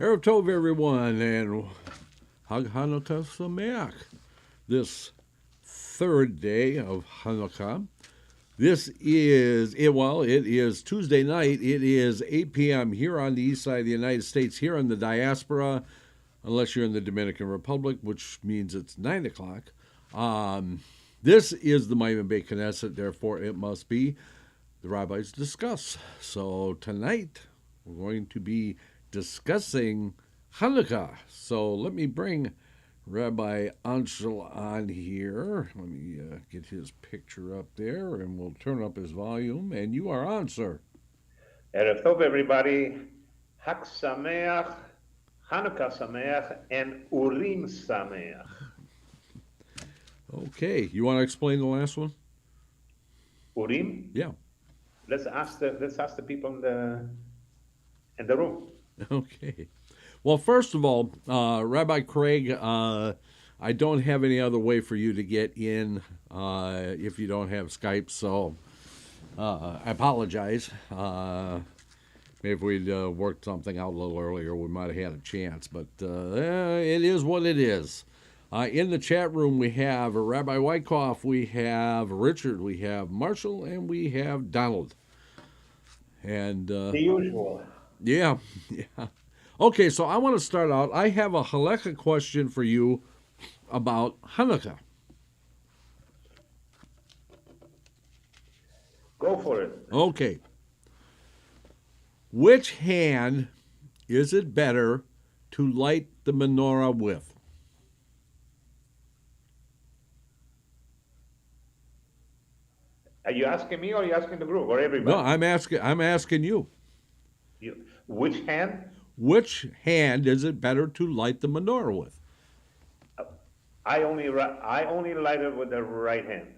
Erev Tov, everyone, and Hag Hanukkah Sameach. This third day of Hanukkah. This is, it is Tuesday night. It is 8 p.m. here on the east side of the United States, here in the diaspora, unless you're in the Dominican Republic, which means it's 9 o'clock. This is the Maimon Beit Knesset, therefore it must be the Rabbis Discuss. So tonight we're going to be discussing Hanukkah. So let me bring Rabbi Ancel on here. Let me get his picture up there, and we'll turn up his volume. And you are on, sir. Erev Tov, everybody. Hak Sameach, Hanukkah Sameach, and Urim Sameach. Okay, you want to explain the last one? Urim? Yeah. Let's ask the people in the room. Okay. Well, first of all, Rabbi Craig, I don't have any other way for you to get in if you don't have Skype, so I apologize. Maybe if we'd worked something out a little earlier, we might have had a chance, but it is what it is. In the chat room, we have Rabbi Wyckoff, we have Richard, we have Marshall, and we have Donald. And the usual. Yeah. Okay, so I want to start out. I have a halakha question for you about Hanukkah. Go for it. Okay. Which hand is it better to light the menorah with? Are you asking me, or are you asking the group, or everybody? No, I'm asking you. Which hand? Which hand is it better to light the menorah with? I only light it with the right hand,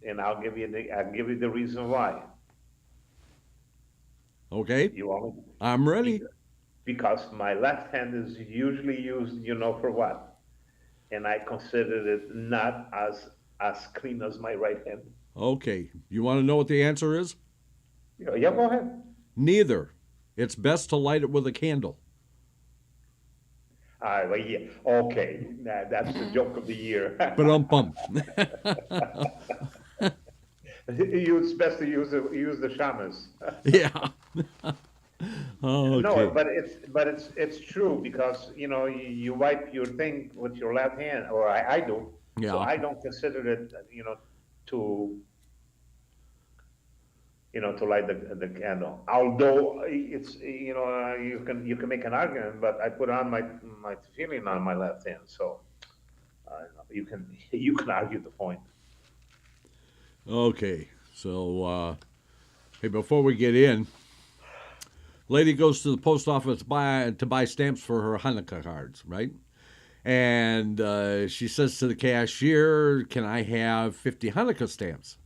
and I'll give you the reason why. Okay. You want me? I'm ready. Because my left hand is usually used, for what? And I consider it not as clean as my right hand. Okay. You want to know what the answer is? Yeah, go ahead. Neither. It's best to light it with a candle. Well, yeah. Okay, that's the joke of the year. Ba-dum-bum. It's best to use the shamas. Yeah. Okay. No, but it's true, because you wipe your thing with your left hand, or I do. Yeah. So I don't consider it to light the candle. Although it's you can make an argument, but I put on my tefillin on my left hand, so you can argue the point. Okay, so hey, before we get in, lady goes to the post office to buy stamps for her Hanukkah cards, right? And she says to the cashier, "Can I have 50 Hanukkah stamps?"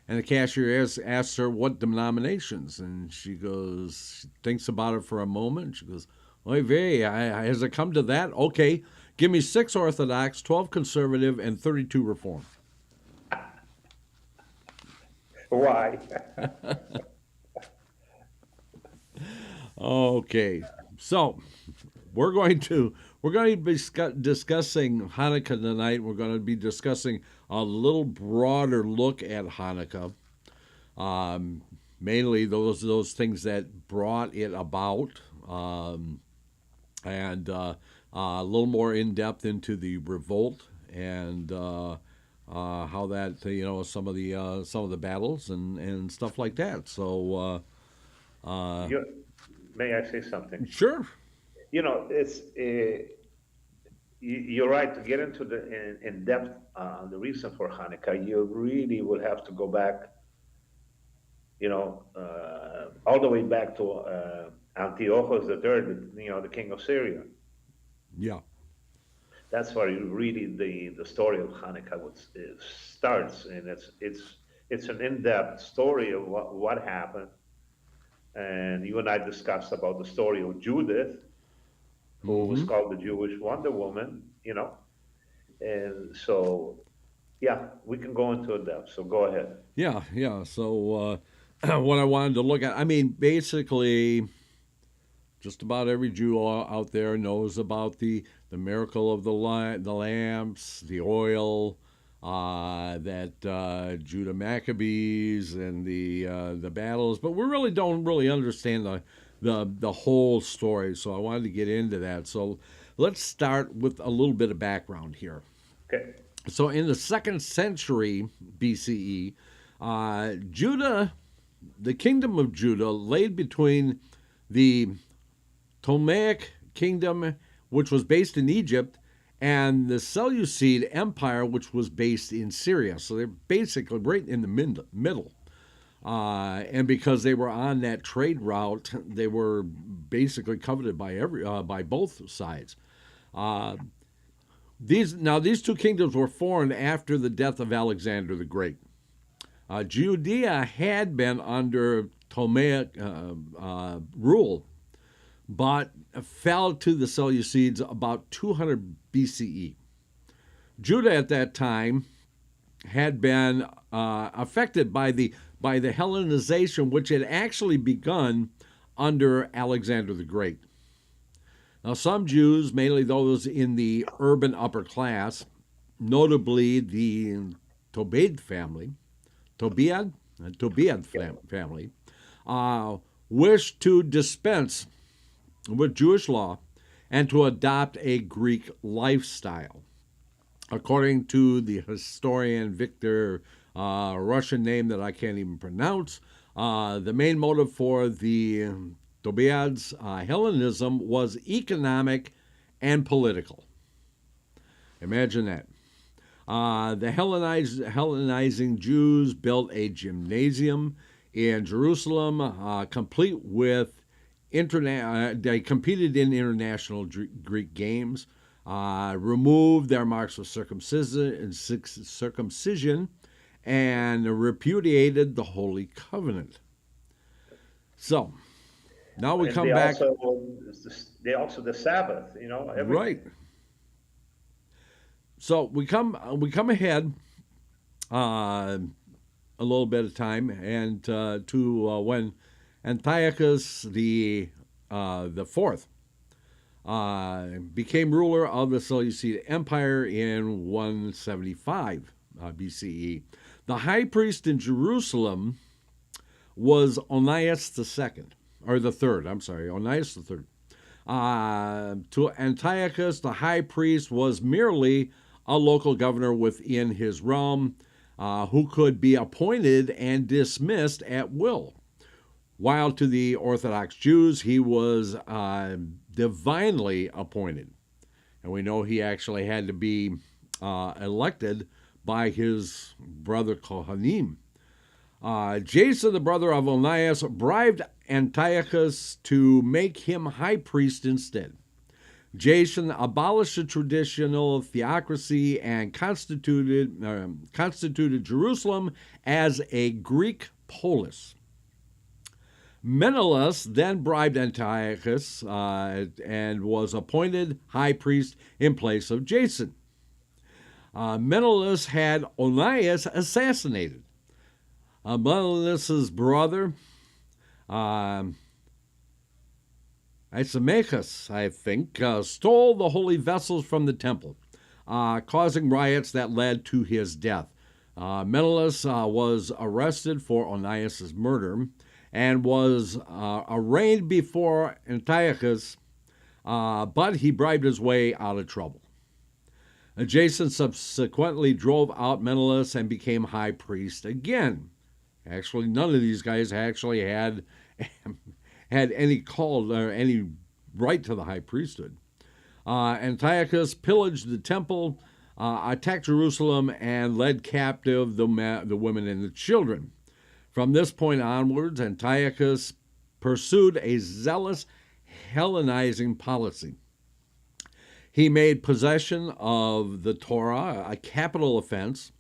And the cashier asks her what denominations, and she thinks about it for a moment. She goes, "Oy vey, has it come to that? Okay, give me 6 Orthodox, 12 Conservative, and 32 Reform." Why? Okay, so we're going to We're going to be discussing Hanukkah tonight. We're going to be discussing a little broader look at Hanukkah, mainly those things that brought it about, and a little more in depth into the revolt and how that some of the battles and stuff like that. So, May I say something? sure. It's you're right to get into the in depth the reason for Hanukkah. You really will have to go back, all the way back to Antiochus III, the king of Syria. Yeah. That's where you really the story of Hanukkah starts, and it's an in-depth story of what happened. And you and I discussed about the story of Judith, who was called the Jewish Wonder Woman, and so yeah, we can go into depth. So go ahead. Yeah, yeah. So what I wanted to look at, I mean, basically, just about every Jew out there knows about the miracle of the lamps, the oil, that Judah Maccabees and the battles, but we really don't understand the whole story. So I wanted to get into that. So let's start with a little bit of background here. Okay. So in the 2nd century BCE, Judah, the kingdom of Judah, laid between the Ptolemaic kingdom, which was based in Egypt, and the Seleucid Empire, which was based in Syria. So they're basically right in the middle. And because they were on that trade route, they were basically coveted by both sides. These two kingdoms were formed after the death of Alexander the Great. Judea had been under Ptolemaic rule, but fell to the Seleucids about 200 BCE. Judah at that time had been affected by the Hellenization, which had actually begun under Alexander the Great. Now, some Jews, mainly those in the urban upper class, notably the Tobiad family, wished to dispense with Jewish law and to adopt a Greek lifestyle. According to the historian Victor, Russian name that I can't even pronounce, the main motive for the Tobiad's Hellenism was economic and political. Imagine that. The Hellenizing Jews built a gymnasium in Jerusalem, complete with they competed in international Greek games, removed their marks of circumcision, and repudiated the Holy Covenant. So, now we come back. They also the Sabbath, everything. Right. So we come ahead a little bit of time, and to when Antiochus the fourth became ruler of the Seleucid Empire in 175 BCE. The high priest in Jerusalem was Onias II, or the third. I'm sorry, Onias III. To Antiochus, the high priest was merely a local governor within his realm, who could be appointed and dismissed at will. While to the Orthodox Jews, he was divinely appointed. And we know he actually had to be elected by his brother Kohanim. Jason, the brother of Onias, bribed Antiochus to make him high priest instead. Jason abolished the traditional theocracy and constituted Jerusalem as a Greek polis. Menelaus then bribed Antiochus and was appointed high priest in place of Jason. Menelaus had Onias assassinated. Menelaus's brother Isamachus, I think, stole the holy vessels from the temple, causing riots that led to his death. Menelaus was arrested for Onias' murder and was arraigned before Antiochus, but he bribed his way out of trouble. Jason subsequently drove out Menelaus and became high priest again. Actually, none of these guys actually had any call or any right to the high priesthood. Antiochus pillaged the temple, attacked Jerusalem, and led captive the women and the children. From this point onwards, Antiochus pursued a zealous Hellenizing policy. He made possession of the Torah a capital offense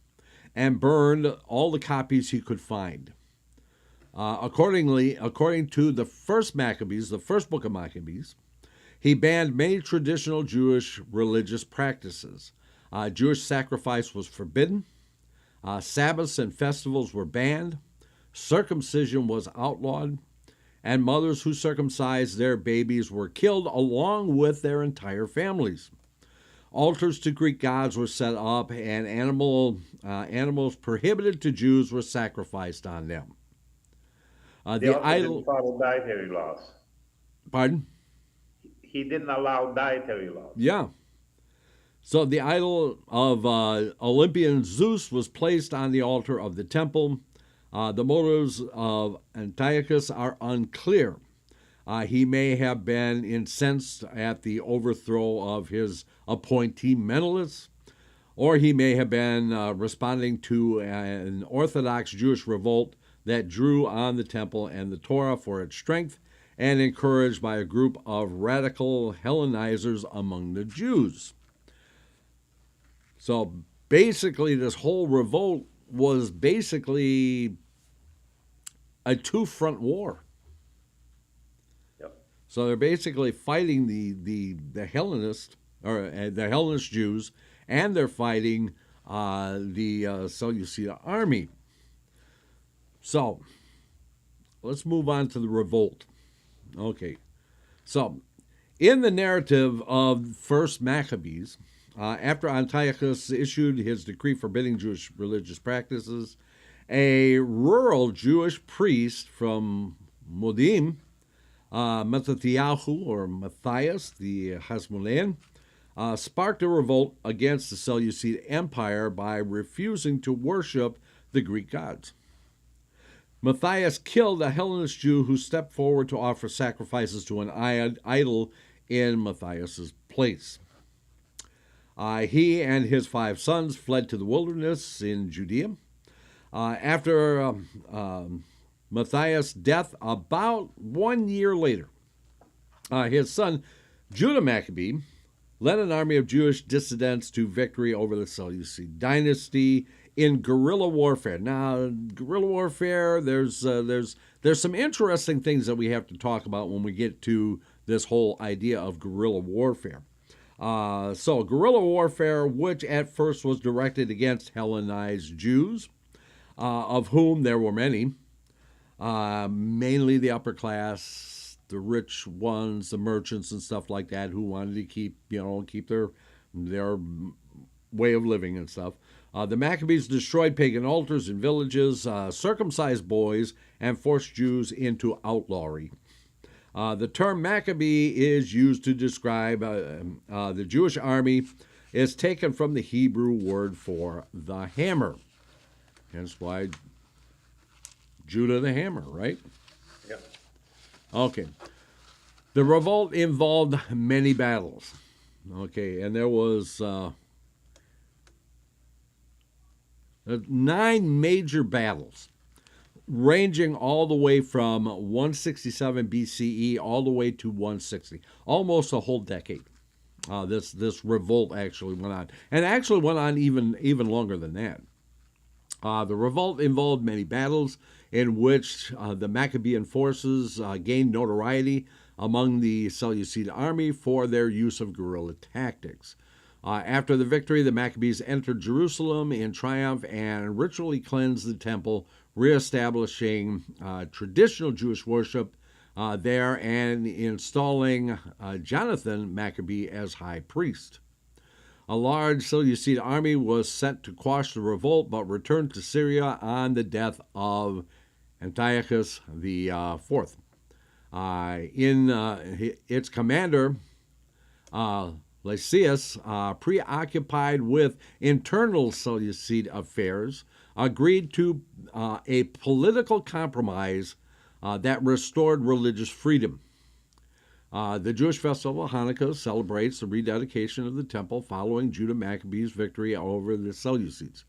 and burned all the copies he could find. According to the first Maccabees, the first book of Maccabees, he banned many traditional Jewish religious practices. Jewish sacrifice was forbidden. Sabbaths and festivals were banned. Circumcision was outlawed. And mothers who circumcised their babies were killed along with their entire families. Altars to Greek gods were set up, and animals prohibited to Jews were sacrificed on them. The idol didn't follow dietary laws. Pardon? He didn't allow dietary laws. Yeah. So the idol of Olympian Zeus was placed on the altar of the temple. The motives of Antiochus are unclear. He may have been incensed at the overthrow of his appointee Menelaus, or he may have been responding to an Orthodox Jewish revolt that drew on the temple and the Torah for its strength and encouraged by a group of radical Hellenizers among the Jews. So basically, this whole revolt was basically a two-front war. Yep. So they're basically fighting the Hellenist or the Hellenist Jews, and they're fighting the Seleucid army. So let's move on to the revolt. Okay, so in the narrative of First Maccabees, after Antiochus issued his decree forbidding Jewish religious practices, a rural Jewish priest from Modim, Mattathiyahu or Matthias the Hasmonean, sparked a revolt against the Seleucid Empire by refusing to worship the Greek gods. Matthias killed a Hellenist Jew who stepped forward to offer sacrifices to an idol in Matthias's place. He and his 5 sons fled to the wilderness in Judea. After Matthias' death, about 1 year later, his son Judah Maccabee led an army of Jewish dissidents to victory over the Seleucid dynasty in guerrilla warfare. Now, guerrilla warfare, there's some interesting things that we have to talk about when we get to this whole idea of guerrilla warfare. So, guerrilla warfare, which at first was directed against Hellenized Jews, of whom there were many, mainly the upper class, the rich ones, the merchants and stuff like that, who wanted to keep their way of living and stuff. The Maccabees destroyed pagan altars in villages, circumcised boys, and forced Jews into outlawry. The term Maccabee is used to describe the Jewish army. Is taken from the Hebrew word for the hammer. Hence why Judah the hammer, right? Yeah. Okay. The revolt involved many battles. Okay, and there was 9 major battles, ranging all the way from 167 BCE all the way to 160, almost a whole decade. This revolt actually went on, and actually went on even longer than that. The revolt involved many battles in which the Maccabean forces gained notoriety among the Seleucid army for their use of guerrilla tactics. After the victory, the Maccabees entered Jerusalem in triumph and ritually cleansed the temple, reestablishing traditional Jewish worship there and installing Jonathan Maccabee as high priest. A large Seleucid army was sent to quash the revolt, but returned to Syria on the death of Antiochus IV. Its commander, Lysias, preoccupied with internal Seleucid affairs, agreed to a political compromise that restored religious freedom. The Jewish festival of Hanukkah celebrates the rededication of the temple following Judah Maccabee's victory over the Seleucids.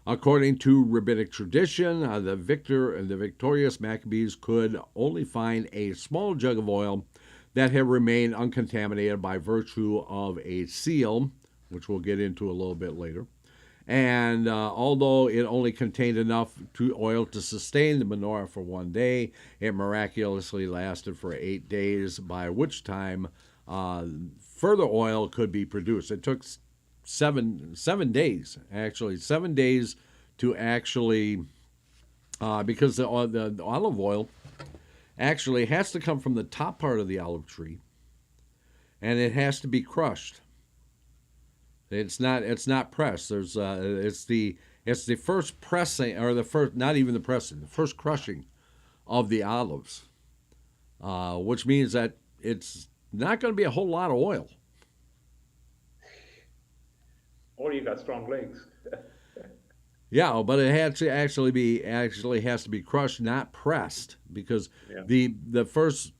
According to rabbinic tradition, the victorious Maccabees could only find a small jug of oil that had remained uncontaminated by virtue of a seal, which we'll get into a little bit later. And although it only contained enough oil to sustain the menorah for one day, it miraculously lasted for 8 days, by which time further oil could be produced. It took 7 days, actually, 7 days to actually, because the olive oil actually has to come from the top part of the olive tree, and it has to be crushed. It's not pressed. It's the first pressing, or the first, not even the pressing, the first crushing of the olives, which means that it's not going to be a whole lot of oil. Or you got strong legs. Yeah, but it has to actually has to be crushed, not pressed, because the first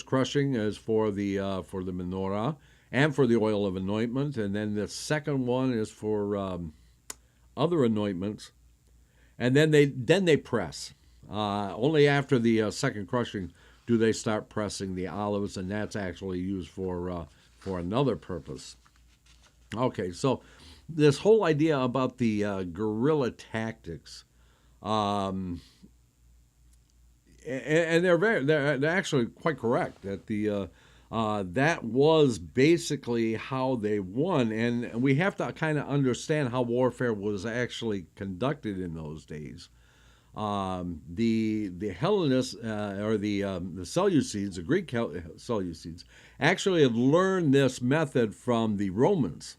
crushing is for the menorah and for the oil of anointment, and then the second one is for other anointments, and then they press. Only after the second crushing do they start pressing the olives, and that's actually used for another purpose. Okay, so this whole idea about the guerrilla tactics, and they're actually quite correct that that was basically how they won, and we have to kind of understand how warfare was actually conducted in those days. The Hellenists or the Seleucids, the Greek Seleucids, actually had learned this method from the Romans,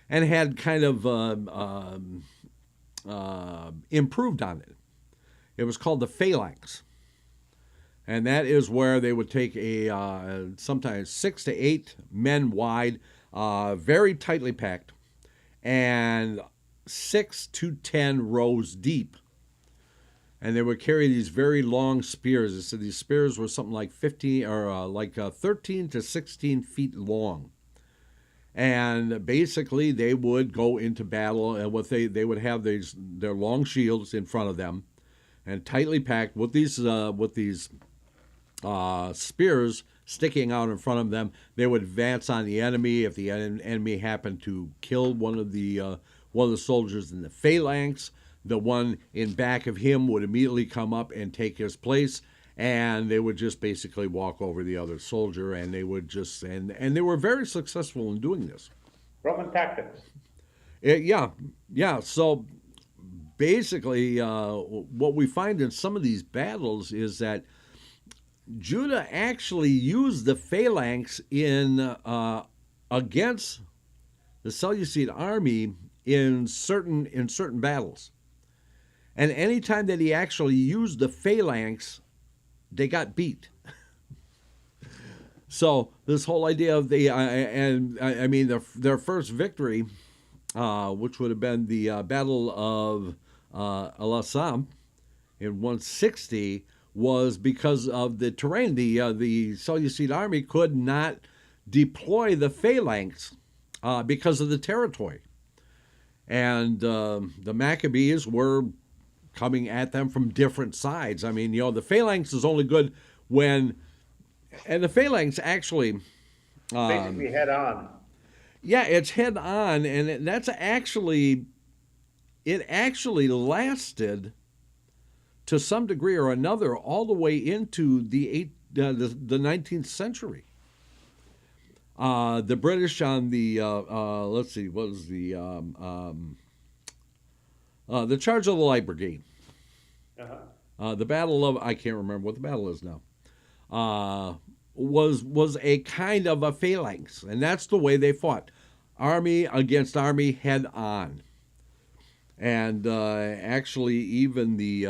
and had kind of improved on it. It was called the phalanx. And that is where they would take sometimes 6 to 8 men wide, very tightly packed, and 6 to 10 rows deep. And they would carry these very long spears. They said these spears were something like 13 to 16 feet long. And basically, they would go into battle, and they would have their long shields in front of them, and tightly packed with these spears sticking out in front of them. They would advance on the enemy. If the enemy happened to kill one of the soldiers in the phalanx, the one in back of him would immediately come up and take his place, and they would just basically walk over the other soldier, and they would just and they were very successful in doing this. Roman tactics. Yeah. So basically, what we find in some of these battles is that Judah actually used the phalanx in against the Seleucid army in certain battles, and any time that he actually used the phalanx, they got beat. So this whole idea of their first victory, which would have been the Battle of Al-Assam in 160, was because of the terrain. The Seleucid army could not deploy the phalanx because of the territory, and the Maccabees were coming at them from different sides. I mean, the phalanx is only good when, and the phalanx actually basically head on. Yeah, it's head on, and it actually lasted to some degree or another all the way into the 19th century. The British on the let's see, what was the Charge of the Light Brigade. the Battle of, I can't remember what the battle is now, was a kind of a phalanx, and that's the way they fought, army against army, head on. And actually, even the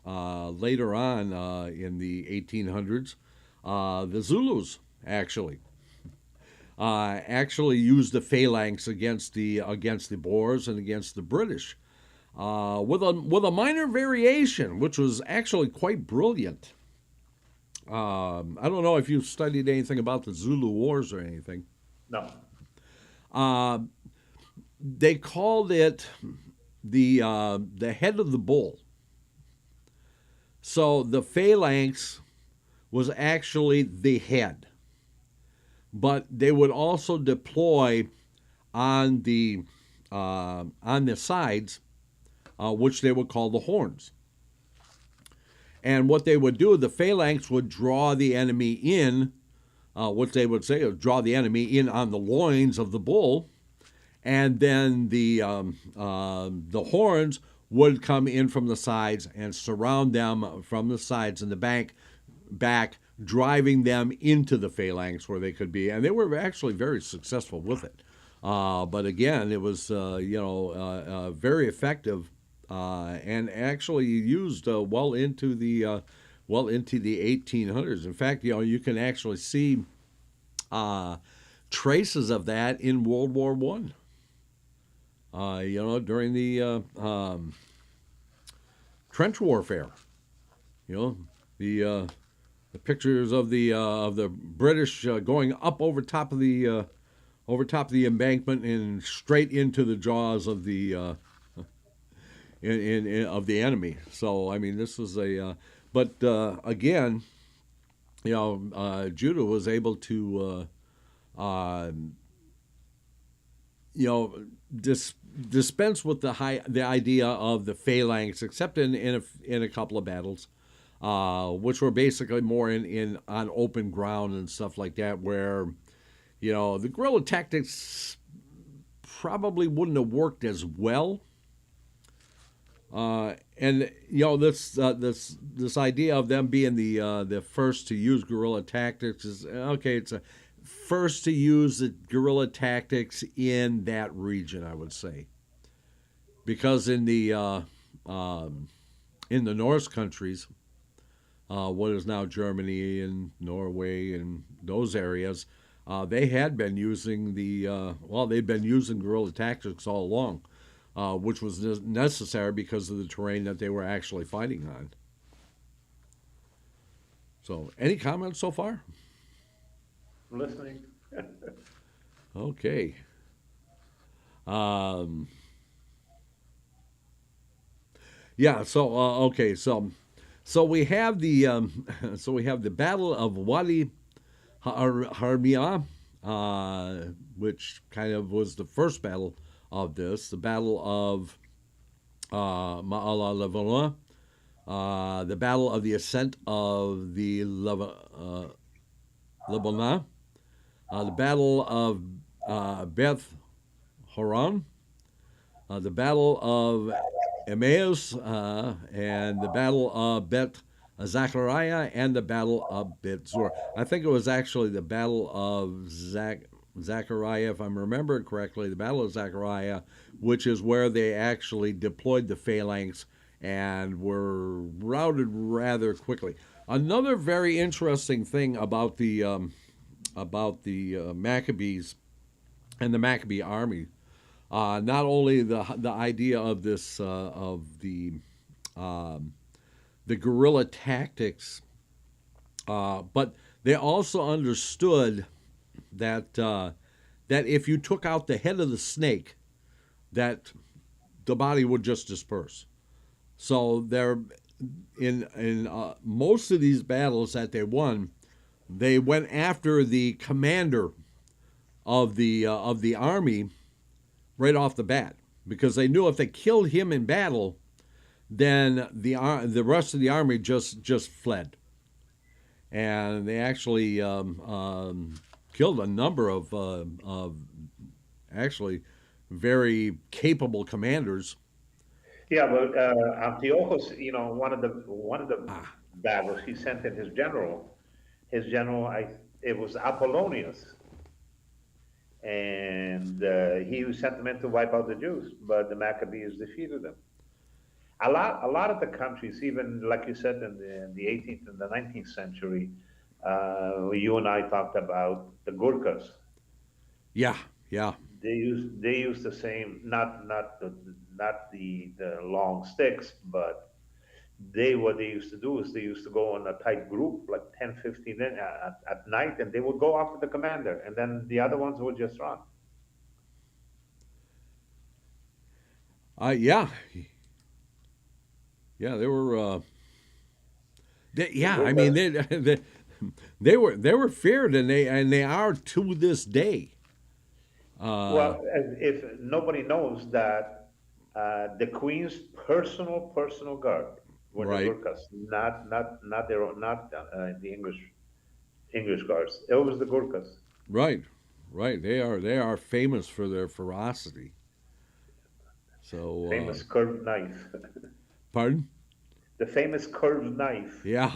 later on in the 1800s, the Zulus actually used the phalanx against the Boers and against the British, with a minor variation, which was actually quite brilliant. I don't know if you've studied anything about the Zulu Wars or anything. No. They called it the head of the bull. So the phalanx was actually the head, but they would also deploy on the sides, which they would call the horns. And what they would do, the phalanx would draw the enemy in, what they would say is draw the enemy in on the loins of the bull, and then the horns would come in from the sides and surround them from the sides and the back, driving them into the phalanx where they could be. And they were actually very successful with it. But again, it was very effective. And actually used well into the 1800s. In fact, you can actually see traces of that in World War One. During the trench warfare. The pictures of the British going up over top of the embankment and straight into the jaws of the of the enemy. So I mean, this was but again, Judah was able to dispense with the idea of the phalanx, except in a couple of battles, which were basically more on open ground and stuff like that, where the guerrilla tactics probably wouldn't have worked as well. And this idea of them being the first to use guerrilla tactics is okay. It's a first to use the guerrilla tactics in that region, I would say, because in the Norse countries, what is now Germany and Norway and those areas, they had been using they'd been using guerrilla tactics all along. Which was necessary because of the terrain that they were actually fighting on. So, any comments so far? Listening. Okay. Yeah. So okay. So we have the Battle of Wadi Harmia, which kind of was the first battle of this, the Battle of Ma'ala Levona, the Battle of the Ascent of the Lebona, the Battle of Beth Horon, the Battle of Emmaus, and the Battle of Bet Zachariah, and the Battle of Bet Zur. I think it was actually the Battle of Zachariah, if I'm remembering correctly, the Battle of Zachariah, which is where they actually deployed the phalanx and were routed rather quickly. Another very interesting thing about the Maccabees and the Maccabee army, not only the idea of this of the guerrilla tactics, but they also understood that if you took out the head of the snake, that the body would just disperse. So in most of these battles that they won, they went after the commander of the army right off the bat, because they knew if they killed him in battle, then the rest of the army just fled, and they actually killed a number of actually very capable commanders. Yeah, but Antiochus, one of the Ah, battles he sent in his general, it was Apollonius, and he sent them in to wipe out the Jews, but the Maccabees defeated them. A lot of the countries, even like you said in the 18th and the 19th century, you and I talked about the Gurkhas. yeah, yeah, They used the same, not the long sticks, but what they used to do is they used to go in a tight group, like 10, 15 at night, and they would go after the commander, and then the other ones would just run. yeah, yeah. They were. The Yeah, I mean, Gurkhas. they were feared, and they are to this day. Uh, Well, if nobody knows that the Queen's personal guard were the right, Gurkhas, not their own, not the English guards. It was the Gurkhas. right, right. They are famous for their ferocity. So, Famous curved knife. pardon? The famous curved knife. Yeah.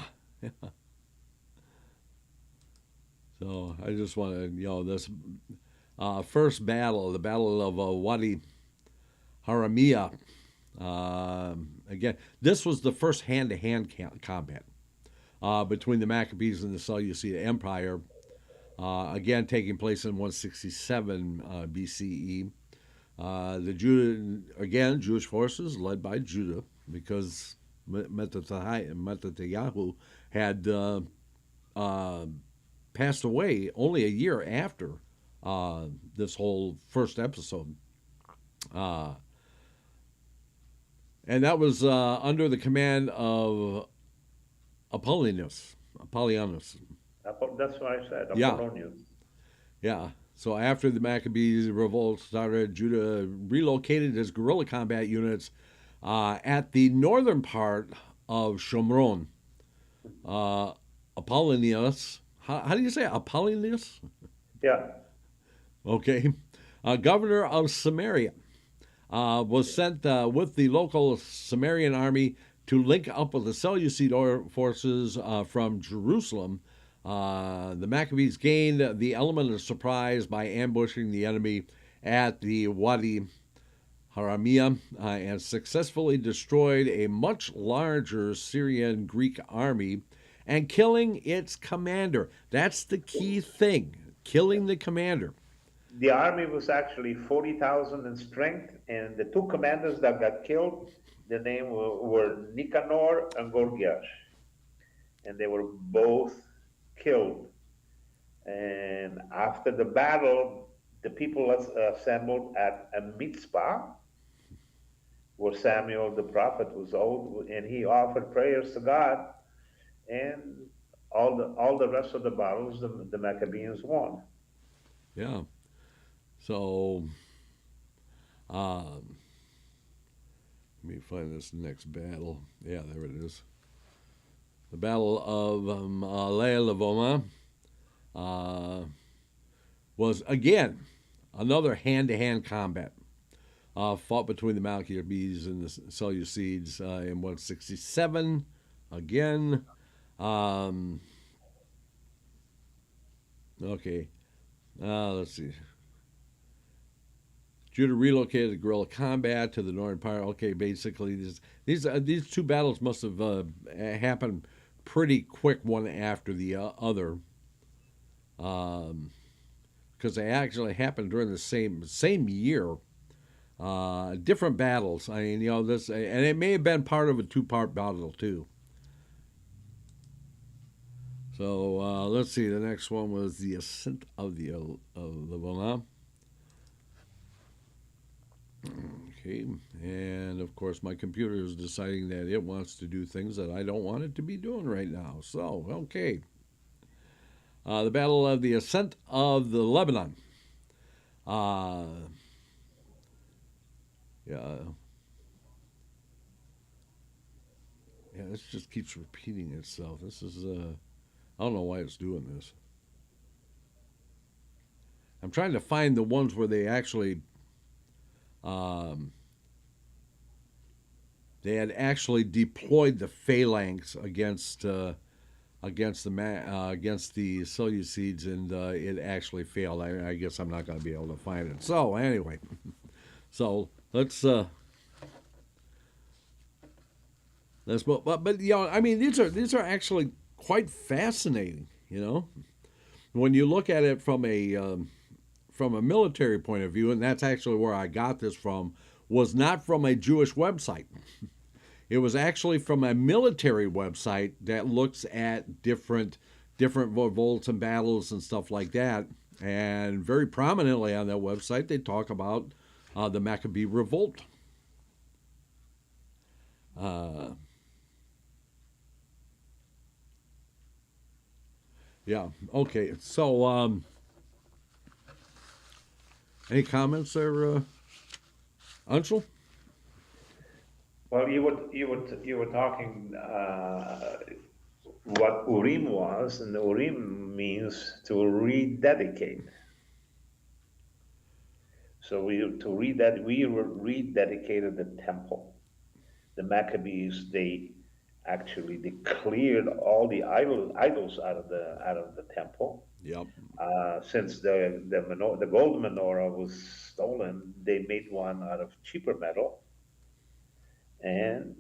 So I just want to, this first battle, the Battle of Wadi Haramia. Again, this was the first hand-to-hand combat between the Maccabees and the Seleucid Empire. Again, taking place in 167 BCE. Jewish forces led by Judah, because Mattatyahu had uh, passed away only a year after this whole first episode. Uh, and that was under the command of Apollonius. That's what I said, Yeah, Apollonius. yeah. So after the Maccabees revolt started, Judah relocated his guerrilla combat units at the northern part of Shomron. Uh, Apollonius, how do you say it? Apollonius? Yeah, Okay. Governor of Samaria, was sent with the local Samarian army to link up with the Seleucid forces from Jerusalem. The Maccabees gained the element of surprise by ambushing the enemy at the Wadi Haramia and successfully destroyed a much larger Syrian Greek army and killing its commander. That's the key thing, killing the commander. the army was actually 40,000 in strength, and the two commanders that got killed, the name were Nicanor and Gorgias, and they were both killed. And after the battle, the people assembled at a mitzvah where Samuel the prophet was old, and he offered prayers to God, and all the rest of the battles the Maccabees won. Yeah. So, um, let me find this next battle. Yeah, there it is. The Battle of Leia uh, was, again, another hand-to-hand combat fought between the Maccabees and the Seleucids in 167. Again, um, okay, let's see. Judah relocated guerrilla combat to the northern part. Okay, basically, these two battles must have happened pretty quick, one after the other, because they actually happened during the same year. Different battles. I mean, this, and it may have been part of a two-part battle too. So let's see. The next one was the ascent of the Levana. Okay, and of course my computer is deciding that it wants to do things that I don't want it to be doing right now. So, okay. The Battle of the Ascent of the Lebanon. Uh, yeah, yeah, this just keeps repeating itself. This is, I don't know why it's doing this. I'm trying to find the ones where they actually, um, they had actually deployed the phalanx against the Seleucids, and it actually failed. I guess I'm not going to be able to find it. So anyway, so let's but I mean these are actually quite fascinating. When you look at it from a military point of view, and that's actually where I got this from, was not from a Jewish website. It was actually from a military website that looks at different revolts and battles and stuff like that. And very prominently on that website, they talk about the Maccabee Revolt. Yeah. Okay. So, any comments there, Ancel? Well, you were talking what Urim was, and Urim means to rededicate. So we rededicated the temple. The Maccabees, they cleared all the idols out of the temple. Yep. Since the gold menorah was stolen, they made one out of cheaper metal, and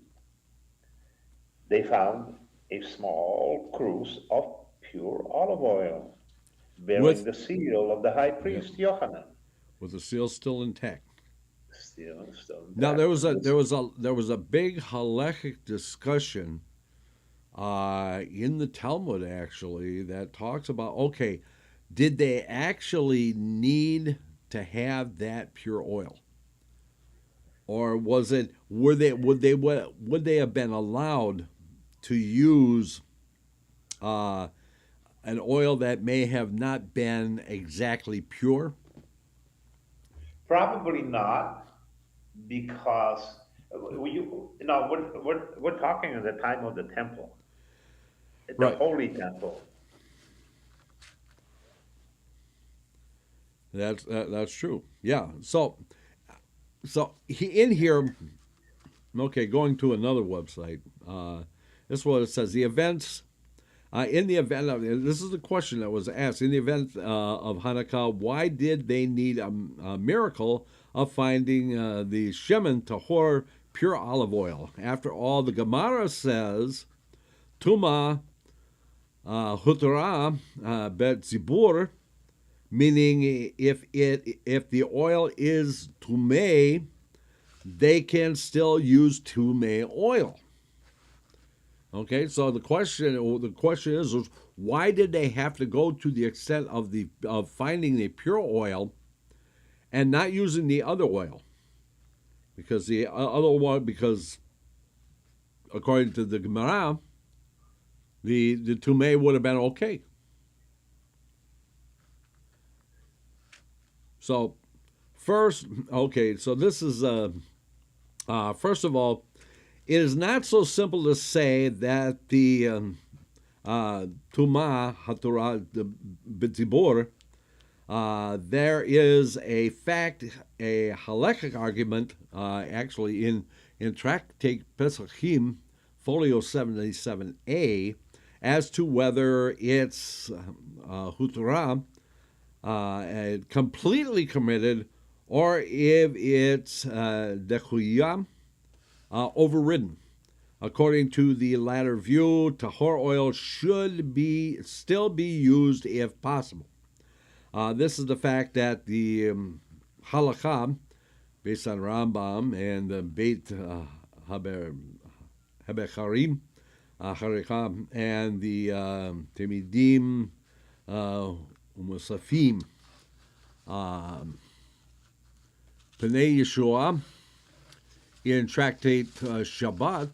they found a small cruse of pure olive oil bearing the seal of the high priest Yohanan. With the seal still intact. Still intact. Now there was a big halachic discussion in the Talmud actually that talks about, okay, did they actually need to have that pure oil, or would they have been allowed to use an oil that may have not been exactly pure? Probably not, because we're talking at the time of the temple, the right. Holy Temple. That's true. Yeah. So in here, okay, going to another website. This is what it says. The events. In the event of, this is the question that was asked, in the event of Hanukkah, why did they need a miracle of finding the shemen tahor, pure olive oil? After all, the Gemara says, Tuma hutra bet zibur, meaning if the oil is tumei, they can still use tumei oil. Okay, so the question is why did they have to go to the extent of finding the pure oil and not using the other oil? Because the other one, because according to the Gemara, the tumei would have been okay. So first, okay, so this is first of all, it is not so simple to say that the Tuma Hatorah B'tzibur, there is a halachic argument, actually in Tractate Pesachim, folio 77a, as to whether it's Hutorah completely committed, or if it's Dechuyah, overridden. According to the latter view, tahor oil should still be used if possible. This is the fact that the halakha, based on Rambam and the Beit Habecharim, Harikam, and the Temidim Umusafim, Pnei Yeshua, in Tractate Shabbat,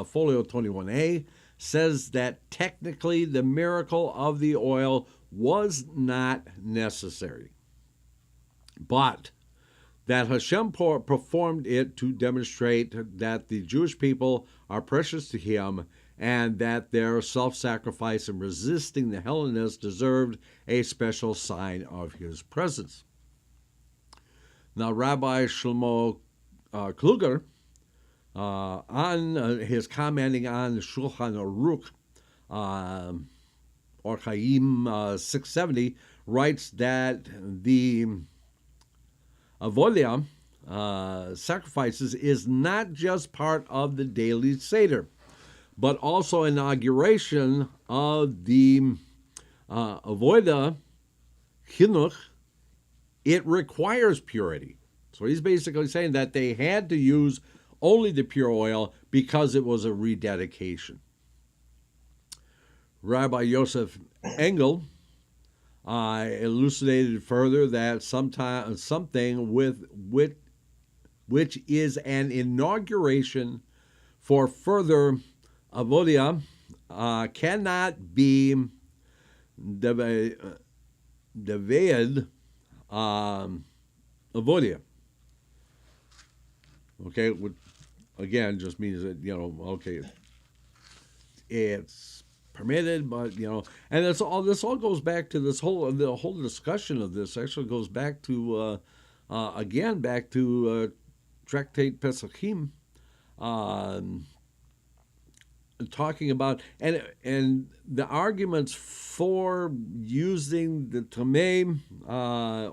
folio 21a, says that technically the miracle of the oil was not necessary, but that Hashem performed it to demonstrate that the Jewish people are precious to Him, and that their self-sacrifice in resisting the Hellenists deserved a special sign of His presence. Now, Rabbi Shlomo Kluger on his commenting on Shulchan Aruch, or Chaim 670, writes that the avodah, sacrifices, is not just part of the daily Seder, but also inauguration of the avodah chinuch. It requires purity. So he's basically saying that they had to use only the pure oil because it was a rededication. Rabbi Yosef Engel elucidated further that something with which is an inauguration for further avodah cannot be devaid avodah. Okay, which again just means that, okay, it's permitted, but and this all goes back to the whole discussion of this. Actually goes back to Tractate Pesachim, talking about and the arguments for using the tamei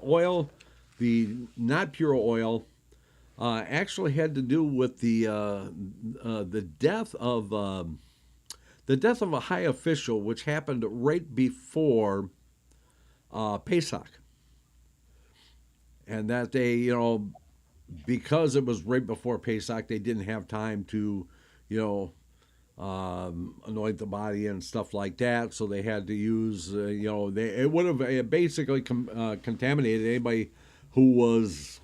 oil, the not pure oil, actually had to do with the death of a high official, which happened right before Pesach, and that they, because it was right before Pesach, they didn't have time to, anoint the body and stuff like that. So they had to use, it would have basically contaminated anybody who was,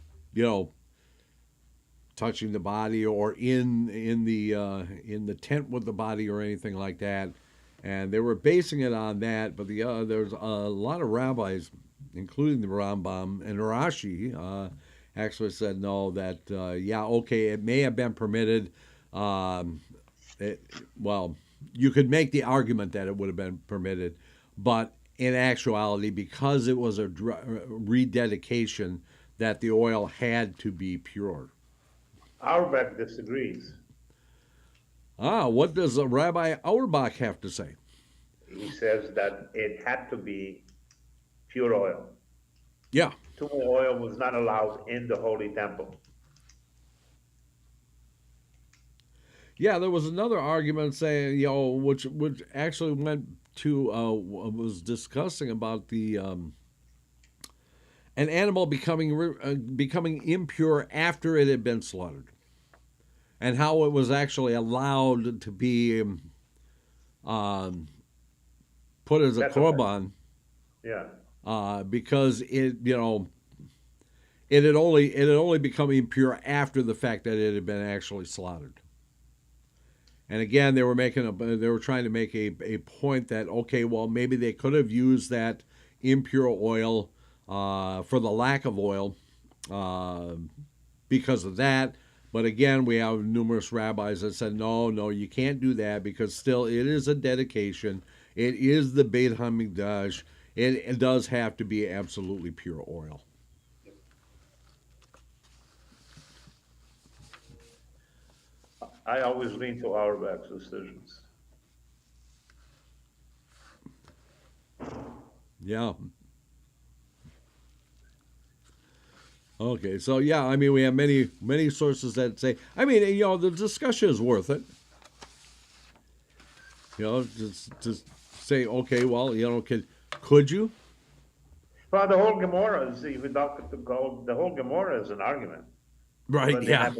touching the body or in the tent with the body or anything like that. And they were basing it on that. But there's a lot of rabbis, including the Rambam and Rashi, actually said no, that okay, it may have been permitted. You could make the argument that it would have been permitted, but in actuality, because it was a rededication, that the oil had to be pure. Auerbach disagrees. What does Rabbi Auerbach have to say? He says that it had to be pure oil. Yeah. Tumor oil was not allowed in the Holy Temple. Yeah, there was another argument saying, which actually went to was discussing about the an animal becoming impure after it had been slaughtered, and how it was actually allowed to be put as a korban. Yeah. Because it had only become impure after the fact that it had been actually slaughtered. And again, they were trying to make a point that, okay, well, maybe they could have used that impure oil for the lack of oil because of that. But again, we have numerous rabbis that said, no, you can't do that, because still it is a dedication. It is the Beit HaMikdash. It does have to be absolutely pure oil. I always lean to Auerbach's decisions. Yeah. Okay, so yeah, I mean, we have many sources that say, I mean, the discussion is worth it. Just say, okay, well, could you? Well, the whole Gemara is, if we don't go, the whole Gemara is an argument. Right, yeah.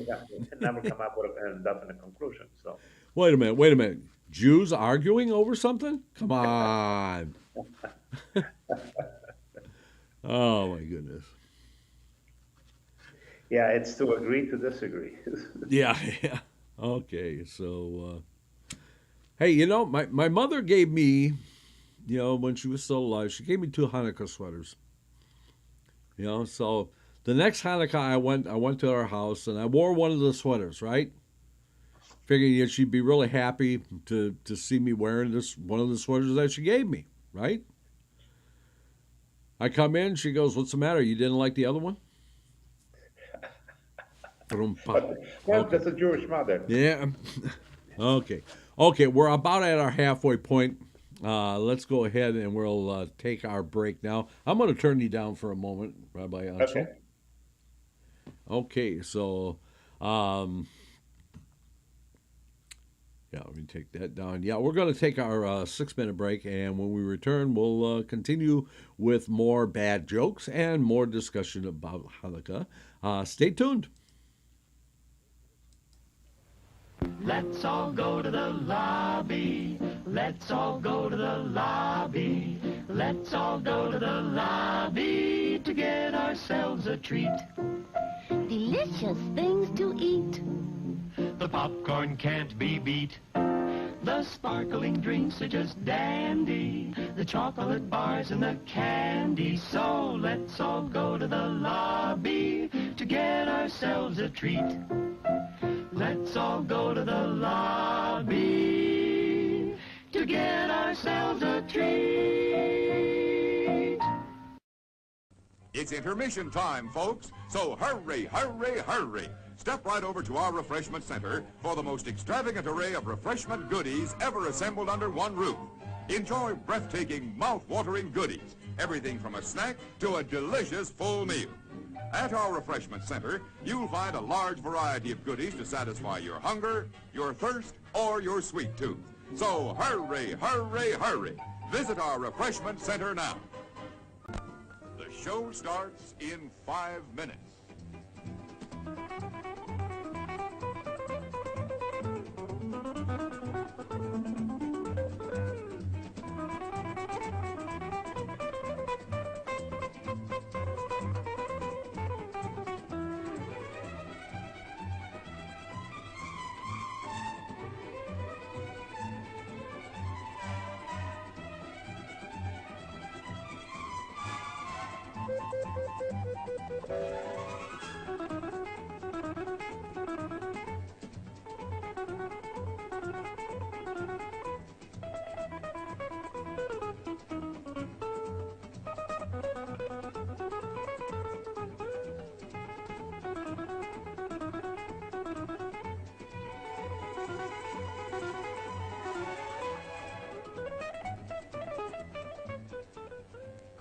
Never come up with a definite conclusion. So. Wait a minute. Jews arguing over something? Come on. Oh, my goodness. Yeah, it's to agree to disagree. Yeah. Okay, so, hey, my mother gave me, when she was still alive, she gave me 2 Hanukkah sweaters. So the next Hanukkah I went to her house and I wore one of the sweaters, right? Figuring she'd be really happy to see me wearing one of the sweaters that she gave me, right? I come in, she goes, "What's the matter? You didn't like the other one?" But Okay. that's a Jewish mother. Yeah. Okay. Okay. We're about at our halfway point. Let's go ahead and we'll take our break now. I'm going to turn you down for a moment, Rabbi Okay. Ancel. Okay. So, um, yeah, let me take that down. Yeah, we're going to take our 6 minute break, and when we return, we'll continue with more bad jokes and more discussion about Hanukkah. Stay tuned. Let's all go to the lobby. Let's all go to the lobby. Let's all go to the lobby to get ourselves a treat. Delicious things to eat. The popcorn can't be beat. The sparkling drinks are just dandy. The chocolate bars and the candy. So let's all go to the lobby to get ourselves a treat. Let's all go to the lobby to get ourselves a treat. It's intermission time, folks, so hurry, hurry, hurry. Step right over to our refreshment center for the most extravagant array of refreshment goodies ever assembled under one roof. Enjoy breathtaking, mouth-watering goodies, everything from a snack to a delicious full meal. At our refreshment center, you'll find a large variety of goodies to satisfy your hunger, your thirst, or your sweet tooth. So hurry, hurry, hurry. Visit our refreshment center now. The show starts in 5 minutes.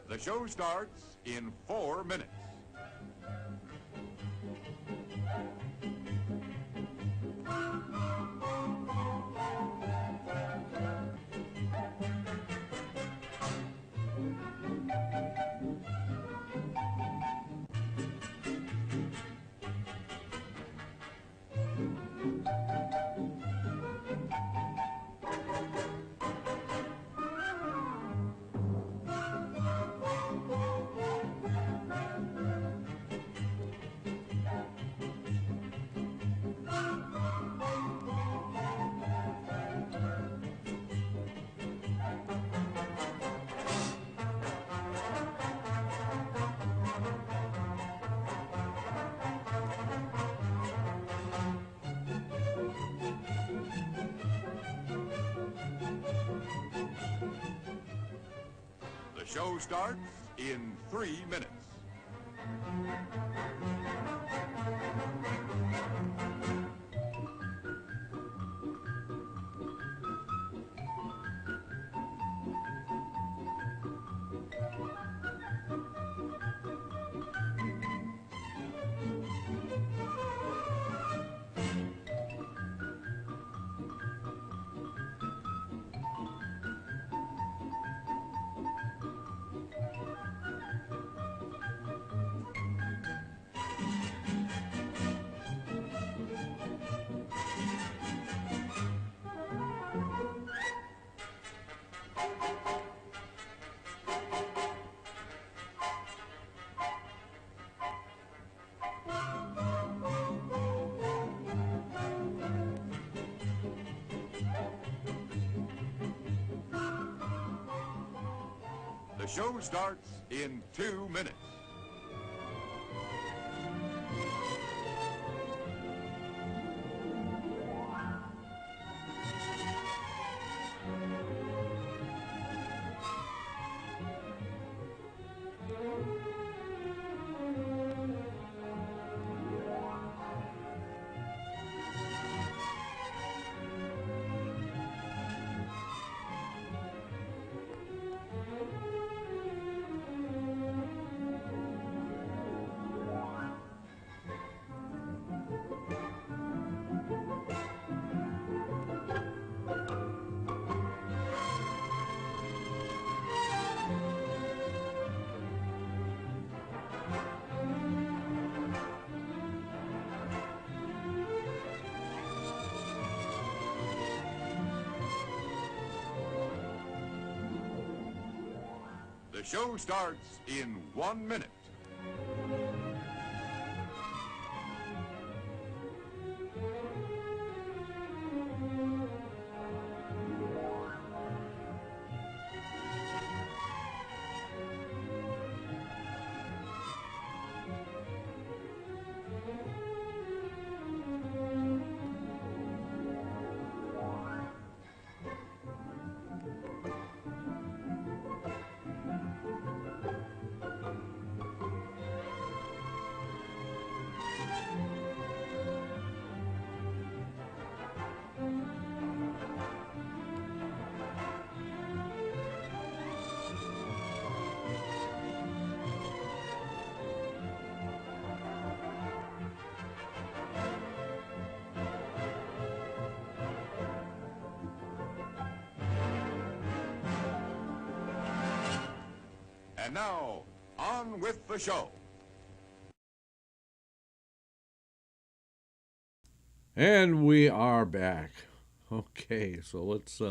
The show starts in 4 minutes. The show starts in 3 minutes. The show starts in 2 minutes. The show starts in 1 minute. And now, on with the show. And we are back. Okay, so let's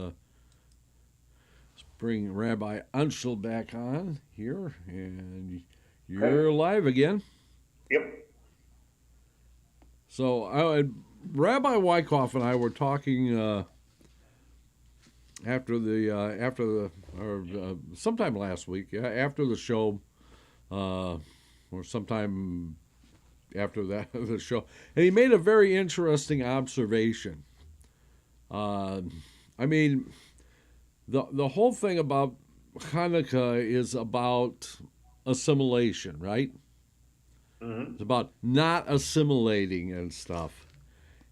bring Rabbi Ancel back on here, and you're live again. Yep. So Rabbi Wyckoff and I were talking sometime last week, after the show, or sometime after the show, and he made a very interesting observation. I mean, the whole thing about Hanukkah is about assimilation, right? Mm-hmm. It's about not assimilating and stuff.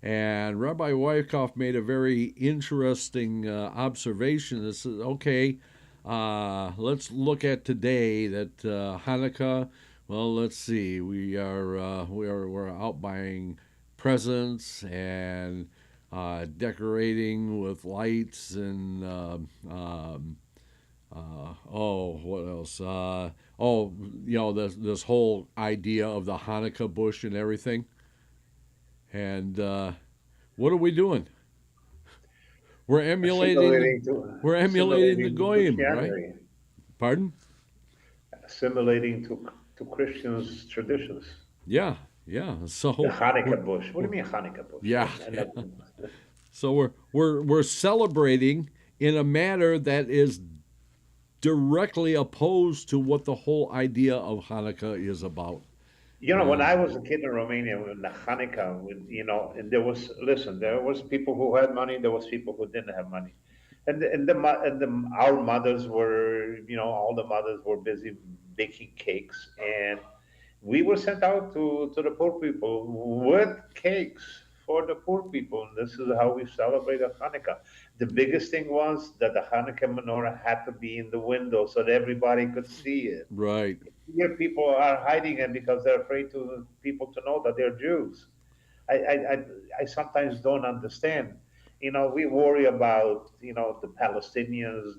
And Rabbi Wyckoff made a very interesting observation. This is okay. Let's look at today that Hanukkah. Well, let's see. We're out buying presents and decorating with lights and what else? This whole idea of the Hanukkah bush and everything. And what are we doing? We're emulating the Goyim, right? Pardon? Assimilating to Christians' traditions. Yeah. So the Hanukkah bush. What do you mean Hanukkah bush? Yeah. So we're celebrating in a manner that is directly opposed to what the whole idea of Hanukkah is about. You know, when I was a kid in Romania, when the Hanukkah, and there was people who had money, there was people who didn't have money, and our mothers were, all the mothers were busy baking cakes, and we were sent out to the poor people with cakes for the poor people, and this is how we celebrated Hanukkah. The biggest thing was that the Hanukkah menorah had to be in the window so that everybody could see it. Right. Here people are hiding it because they're afraid to people to know that they're Jews. I sometimes don't understand. We worry about the Palestinians.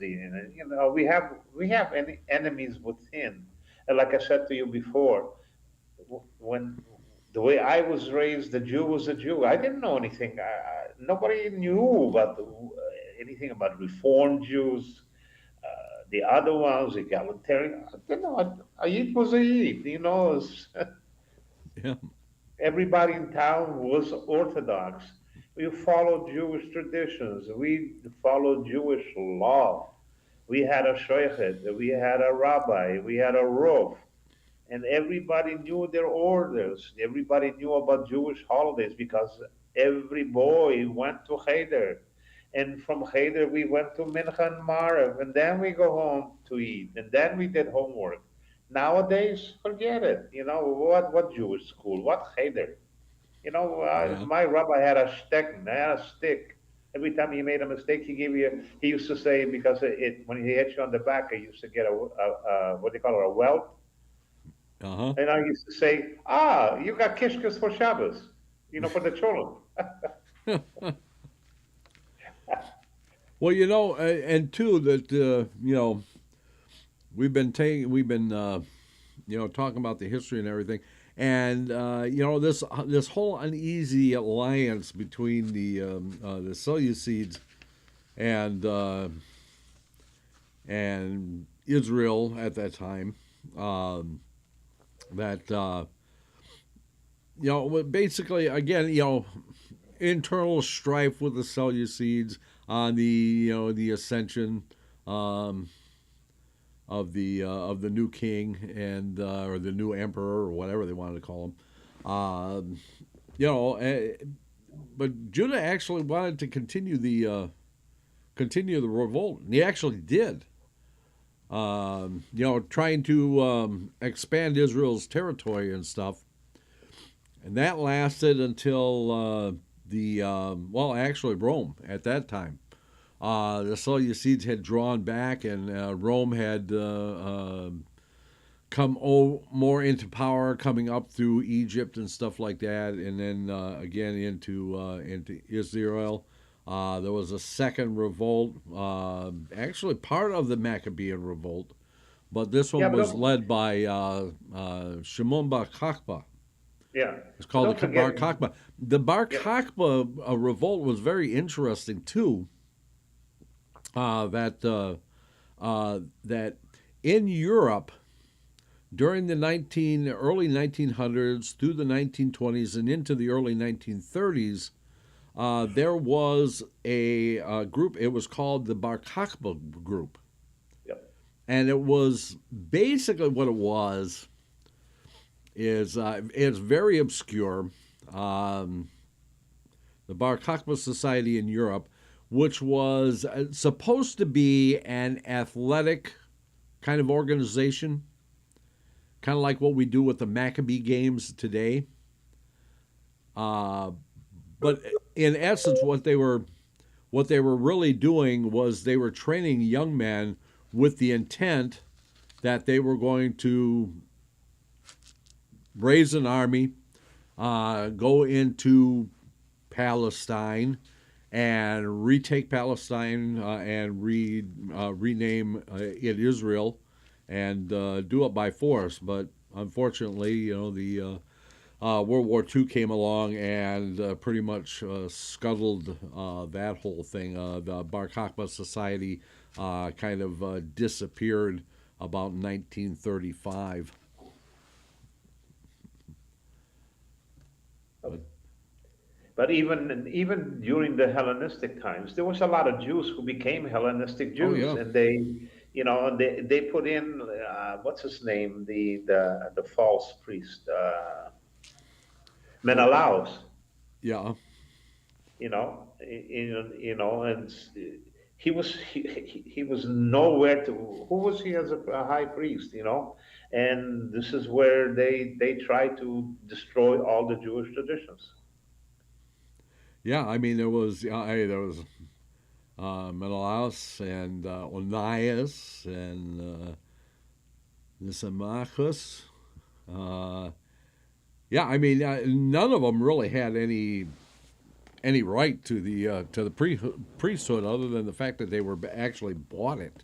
We have enemies within. And like I said to you before, when the way I was raised, the Jew was a Jew. I didn't know anything. Nobody knew about anything about Reformed Jews. The other ones, egalitarian. I didn't know. A Yid was a Yid. Yeah. Everybody in town was Orthodox. We followed Jewish traditions. We followed Jewish law. We had a shochet. We had a rabbi. We had a roof. And everybody knew their orders. Everybody knew about Jewish holidays because every boy went to Cheder. And from Cheder, we went to Mincha and Marev. And then we go home to eat. And then we did homework. Nowadays, forget it. What Jewish school? What Cheder? My rabbi had a stick. Every time he made a mistake, he used to say, because when he hit you on the back, he used to get a what they call it, a welt. Uh-huh. And I used to say, you got kishkas for Shabbos, for the children. Well, and too that we've been talking about the history and everything, and this whole uneasy alliance between the Seleucids and Israel at that time. That basically, again, internal strife with the Seleucids on the ascension of the new king and or the new emperor or whatever they wanted to call him. But Judah actually wanted to continue the revolt, and he actually did. Trying to expand Israel's territory and stuff, and that lasted until actually Rome at that time. The Seleucids had drawn back, and Rome had come more into power, coming up through Egypt and stuff like that, and then again into Israel. There was a second revolt, actually part of the Maccabean revolt, but this one was led by Shimon Bar Kokhba. Yeah, it's called the Bar Kokhba. The Bar Kokhba revolt was very interesting too. That in Europe during the early 1900s through the 1920s and into the early 1930s, there was a group. It was called the Bar Kokhba group, and it was basically what it was. Is it's very obscure. The Bar Kokhba Society in Europe, which was supposed to be an athletic kind of organization, kind of like what we do with the Maccabee games today. But in essence, what they were really doing was they were training young men with the intent that they were going to raise an army, go into Palestine, and retake Palestine and rename it Israel, and do it by force. But unfortunately, the World War II came along and pretty much scuttled that whole thing. The Bar Kokhba Society kind of disappeared about 1935. But even during the Hellenistic times, there was a lot of Jews who became Hellenistic Jews, and they put in what's his name, the false priest, Menelaus. Yeah. And he was nowhere to. Who was he as a high priest? And this is where they try to destroy all the Jewish traditions. Yeah, I mean there was Menelaus and Onias and Lysimachus. Yeah, I mean none of them really had any right to the priesthood other than the fact that they were actually bought it.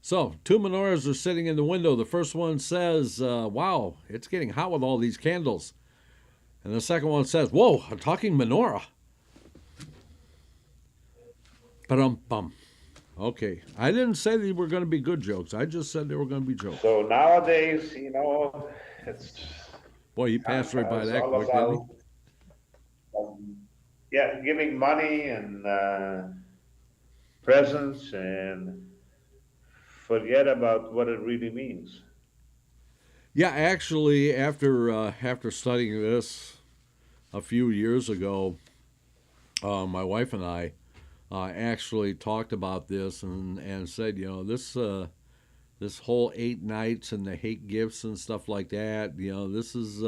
So, two menorahs are sitting in the window. The first one says, wow, it's getting hot with all these candles. And the second one says, whoa, a talking menorah. Ba-dum-bum. Okay, I didn't say they were going to be good jokes. I just said they were going to be jokes. So nowadays, it's... Boy, you passed right by that quick, didn't you? Giving money and presents and forget about what it really means. Yeah, actually, after studying this a few years ago, my wife and I actually talked about this and said, this whole 8 nights and the hate gifts and stuff like that, this is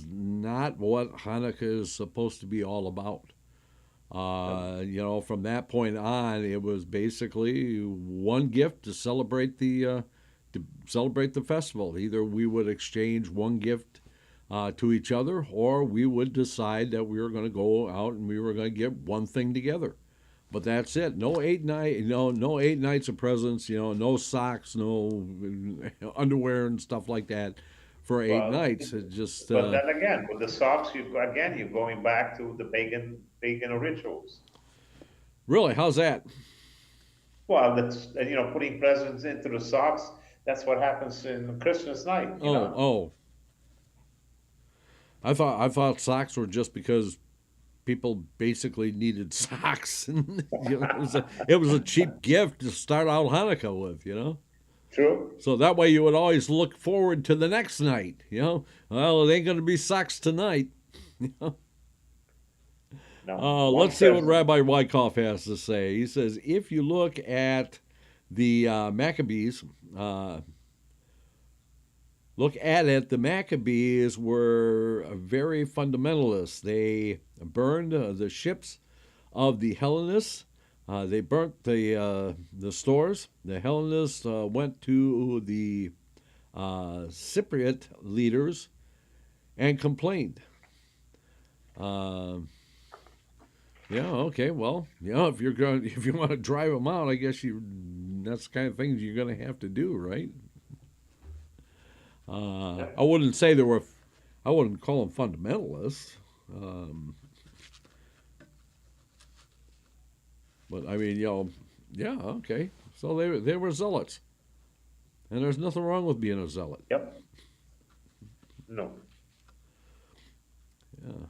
not what Hanukkah is supposed to be all about. From that point on, it was basically one gift to celebrate the festival. Either we would exchange one gift to each other, or we would decide that we were going to go out and we were going to get one thing together. But that's it. No 8 nights of presents. No socks, no underwear and stuff like that. for 8 Well, nights. It just but then again, with the socks, you're going back to the pagan rituals. really, how's that? Well, that's putting presents into the socks. That's what happens in Christmas night. Oh, I thought socks were just because people basically needed socks, and it was a cheap gift to start out Hanukkah with, True. So that way you would always look forward to the next night. Well, it ain't going to be socks tonight. No. One Let's see what says, Rabbi Wyckoff has to say. He says, if you look at the Maccabees, the Maccabees were very fundamentalist. They burned the ships of the Hellenists. They burnt the stores. The Hellenists went to the Cypriot leaders and complained. Yeah, okay, well, if you want to drive them out, I guess that's the kind of things you're going to have to do, right? I wouldn't say I wouldn't call them fundamentalists. But I mean, yeah, okay. So they were zealots. And there's nothing wrong with being a zealot. yep. No. Yeah.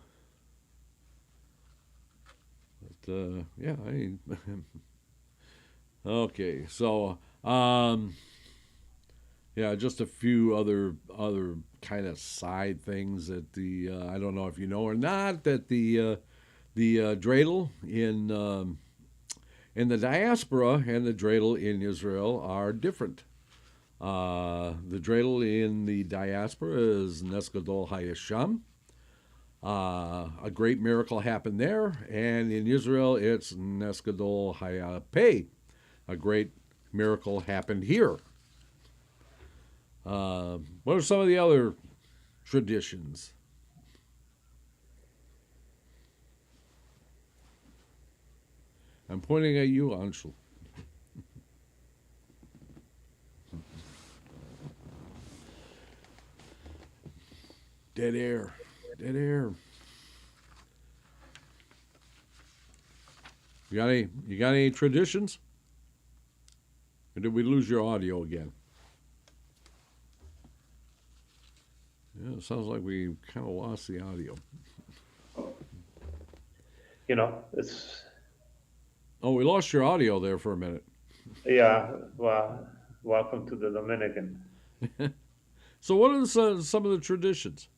But yeah, I mean, okay. So yeah, just a few other kind of side things that I don't know if you know or not, that the dreidel in the diaspora and the dreidel in Israel are different. The dreidel in the diaspora is Nes Gadol Hayasham. A great miracle happened there, and in Israel it's Nes Gadol Hayapeh. A great miracle happened here. What are some of the other traditions? I'm pointing at you, Ancel. Dead air. Dead air. You got any traditions? Or did we lose your audio again? Yeah, it sounds like we kind of lost the audio. It's Oh, we lost your audio there for a minute. yeah. Well, welcome to the Dominican. So what are some of the traditions?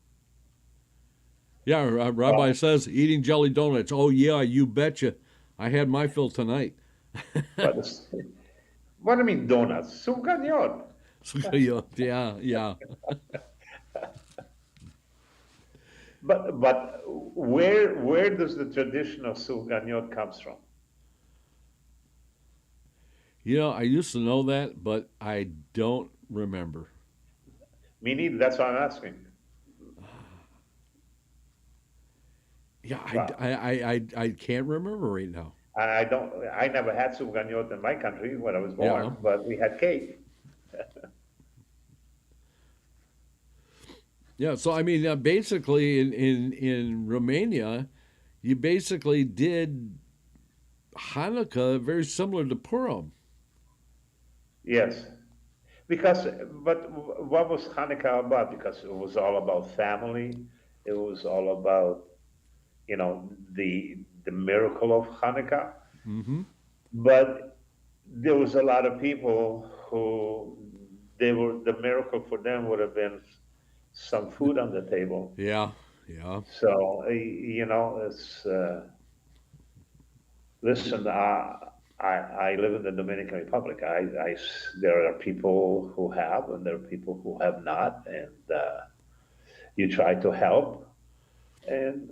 Yeah, Rabbi says eating jelly donuts. Oh, yeah, you betcha. I had my fill tonight. But what do you mean donuts? Suganiyot. Yeah. But where does the tradition of Suganiyot comes from? I used to know that, but I don't remember. Me neither. That's what I'm asking. Yeah, Wow. I can't remember right now. I don't. I never had Suganiyot in my country when I was born, Yeah. but we had cake. Yeah, so I mean, basically in Romania, you basically did Hanukkah very similar to Purim. Yes, but what was Hanukkah about? Because it was all about family. It was all about the miracle of Hanukkah. Mm-hmm. But there was a lot of people who the miracle for them would have been some food on the table. Yeah. So it's listen. I live in the Dominican Republic. There are people who have, and there are people who have not, and you try to help. And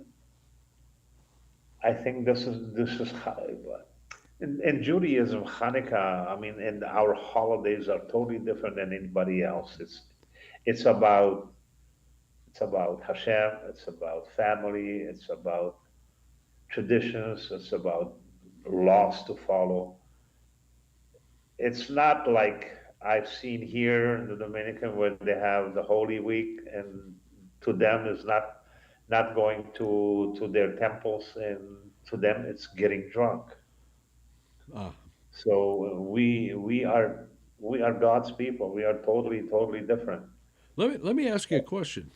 I think this is in Judaism, Hanukkah. I mean, and our holidays are totally different than anybody else. It's about Hashem. It's about family. It's about traditions. It's about laws to follow. It's not like I've seen here in the Dominican where they have the Holy Week, and to them is not going to their temples, and to them it's getting drunk. Ah, So we are God's people. We are totally different. let me ask you a question.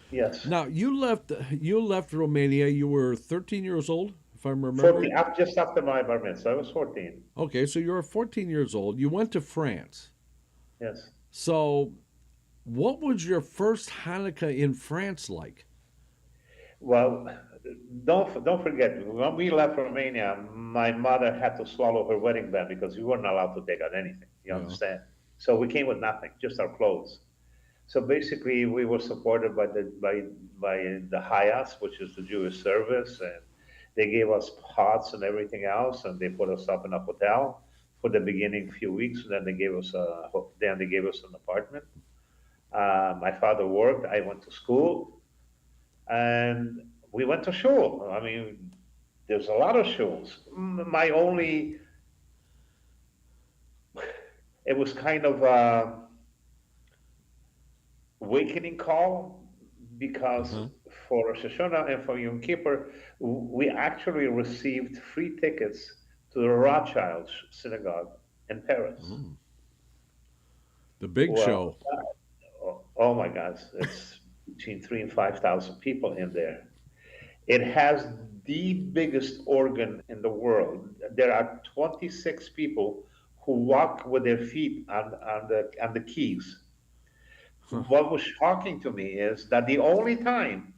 Yes, Now you left Romania. You were 13 years old, if I'm 14. remembering. Up just after my bar mitzvah, I was 14. Okay, so you were 14 years old. You went to France. Yes. So what was your first Hanukkah in France like? Well, don't forget, when we left Romania, my mother had to swallow her wedding band because we weren't allowed to take out anything. You Yeah. understand? So we came with nothing, just our clothes. So basically, we were supported by the Hayats, which is the Jewish service, and they gave us pots and everything else, and they put us up in a hotel for the beginning few weeks. And then they gave us an apartment. My father worked. I went to school, and we went to shul. I mean, there's a lot of shuls. My only, it was kind of awakening call because Uh-huh. for Rosh Hashanah and for Yom Kippur, we actually received free tickets to the Rothschild synagogue in Paris. Mm. The big Well, show. oh my God, it's between 3 and 5 thousand people in there. It has the biggest organ in the world. There are 26 people who walk with their feet on the keys. What was shocking to me is that the only time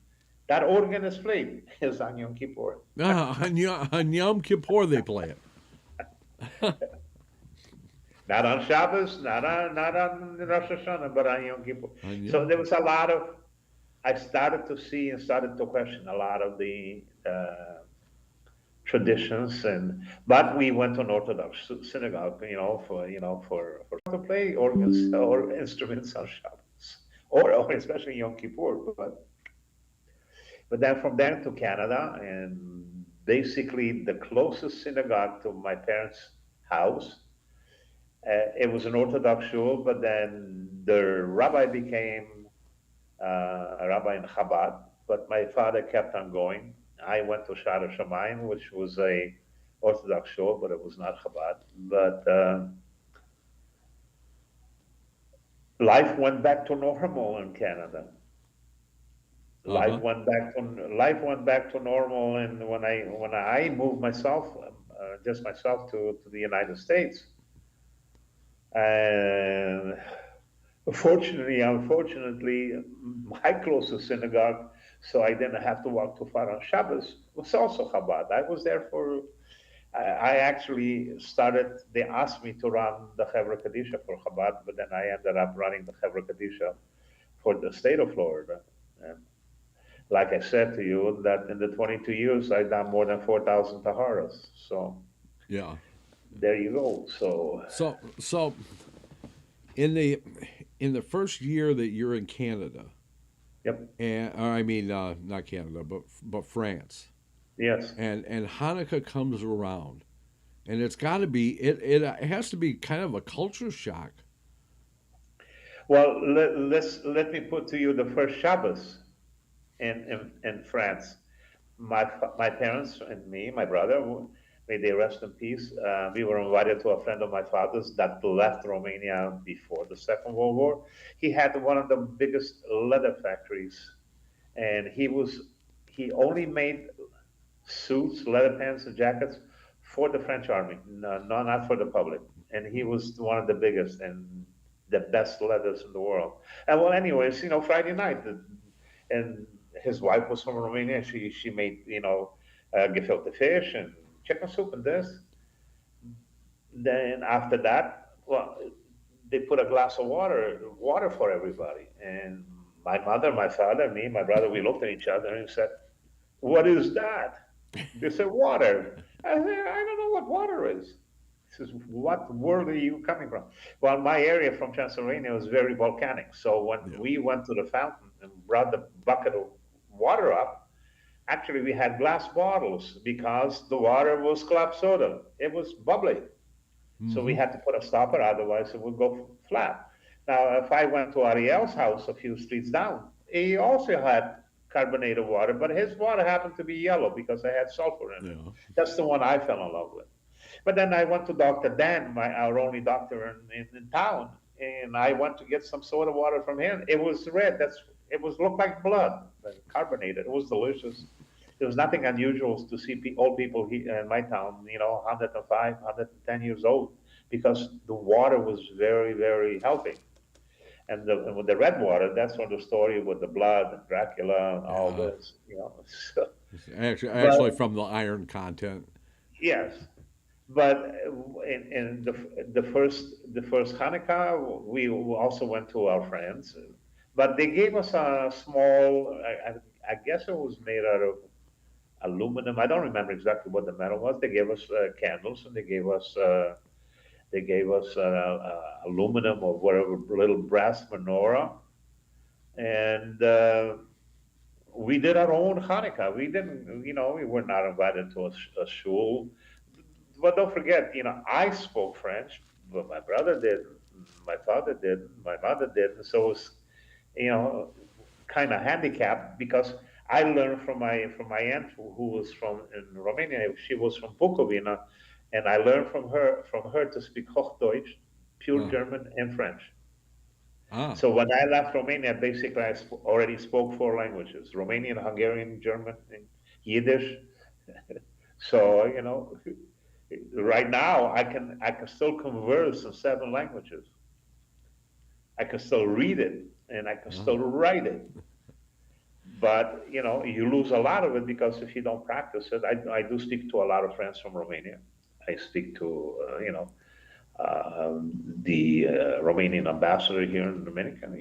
that organ is played is on Yom Kippur. On Yom Kippur they play it. Not on Shabbos, not on Rosh Hashanah, but on Yom Kippur. On So Yom there was a lot of, I started to see and started to question a lot of the traditions, but we went to an Orthodox synagogue, for to play organs or instruments on Shabbos, or especially Yom Kippur. But then from there to Canada, and basically the closest synagogue to my parents' house. It was an Orthodox shul, but then the rabbi became a rabbi in Chabad. But my father kept on going. I went to Shara Shamayim, which was a Orthodox shul, but it was not Chabad. But life went back to normal in Canada. Uh-huh. Life went back to normal, and when I moved myself, just myself to the United States, and unfortunately, my closest synagogue, so I didn't have to walk too far on Shabbos, was also Chabad. I was there I actually started, they asked me to run the Chevra Kadisha for Chabad, but then I ended up running the Chevra Kadisha for the state of Florida. And like I said to you, that in the 22 years, I've done more than 4,000 Taharas. So Yeah. there you go. So, So in the first year that you're in Canada, yep, and or I mean not Canada, but France, yes. and Hanukkah comes around, and it's got to be it has to be kind of a culture shock. Well, let me put to you the first Shabbos in France. My parents and me, my brother, may they rest in peace. We were invited to a friend of my father's that left Romania before the Second World War. He had one of the biggest leather factories, and he only made suits, leather pants, and jackets for the French army, no, not for the public. And he was one of the biggest and the best leathers in the world. And well, anyways, Friday night, and his wife was from Romania. She made gefilte fish and chicken soup and this. Then after that, well, they put a glass of water for everybody. And my mother, my father, me, my brother, we looked at each other and said, "What is that?" They said, "Water." I said, "I don't know what water is." He says, "What world are you coming from?" Well, my area from Transylvania was very volcanic. So when Yeah. we went to the fountain and brought the bucket of water up, actually we had glass bottles because the water was club soda. It was bubbly. So we had to put a stopper, otherwise it would go flat. Now, if I went to Aryel's house a few streets down, he also had carbonated water, but his water happened to be yellow because it had sulfur in it. Yeah. That's the one I fell in love with. But then I went to Dr. Dan, our only doctor in town, and I went to get some soda water from him. It was red. It was looked like blood, carbonated. It was delicious. There was nothing unusual to see old people in my town, 105, 110 years old, because the water was very, very healthy. And with the red water, that's when the story with the blood, and Dracula, and all this, So, Actually, from the iron content. yes, but in the first Hanukkah, we also went to our friends, but they gave us a small. I guess it was made out of aluminum. I don't remember exactly what the metal was. They gave us candles, and they gave us aluminum or whatever little brass menorah, and we did our own Hanukkah. We didn't, we were not invited to a shul. But don't forget, I spoke French, but my brother did, my father did, my mother did, and so it was, kind of handicapped because I learned from my aunt who was from in Romania. She was from Bukovina, and I learned from her to speak Hochdeutsch, pure Oh. German and French. Ah. So when I left Romania, basically I already spoke four languages: Romanian, Hungarian, German, and Yiddish. So right now I can still converse in seven languages. I can still read it and I can still write it. But you lose a lot of it because if you don't practice it, I do speak to a lot of friends from Romania. I speak to the Romanian ambassador here in Dominican.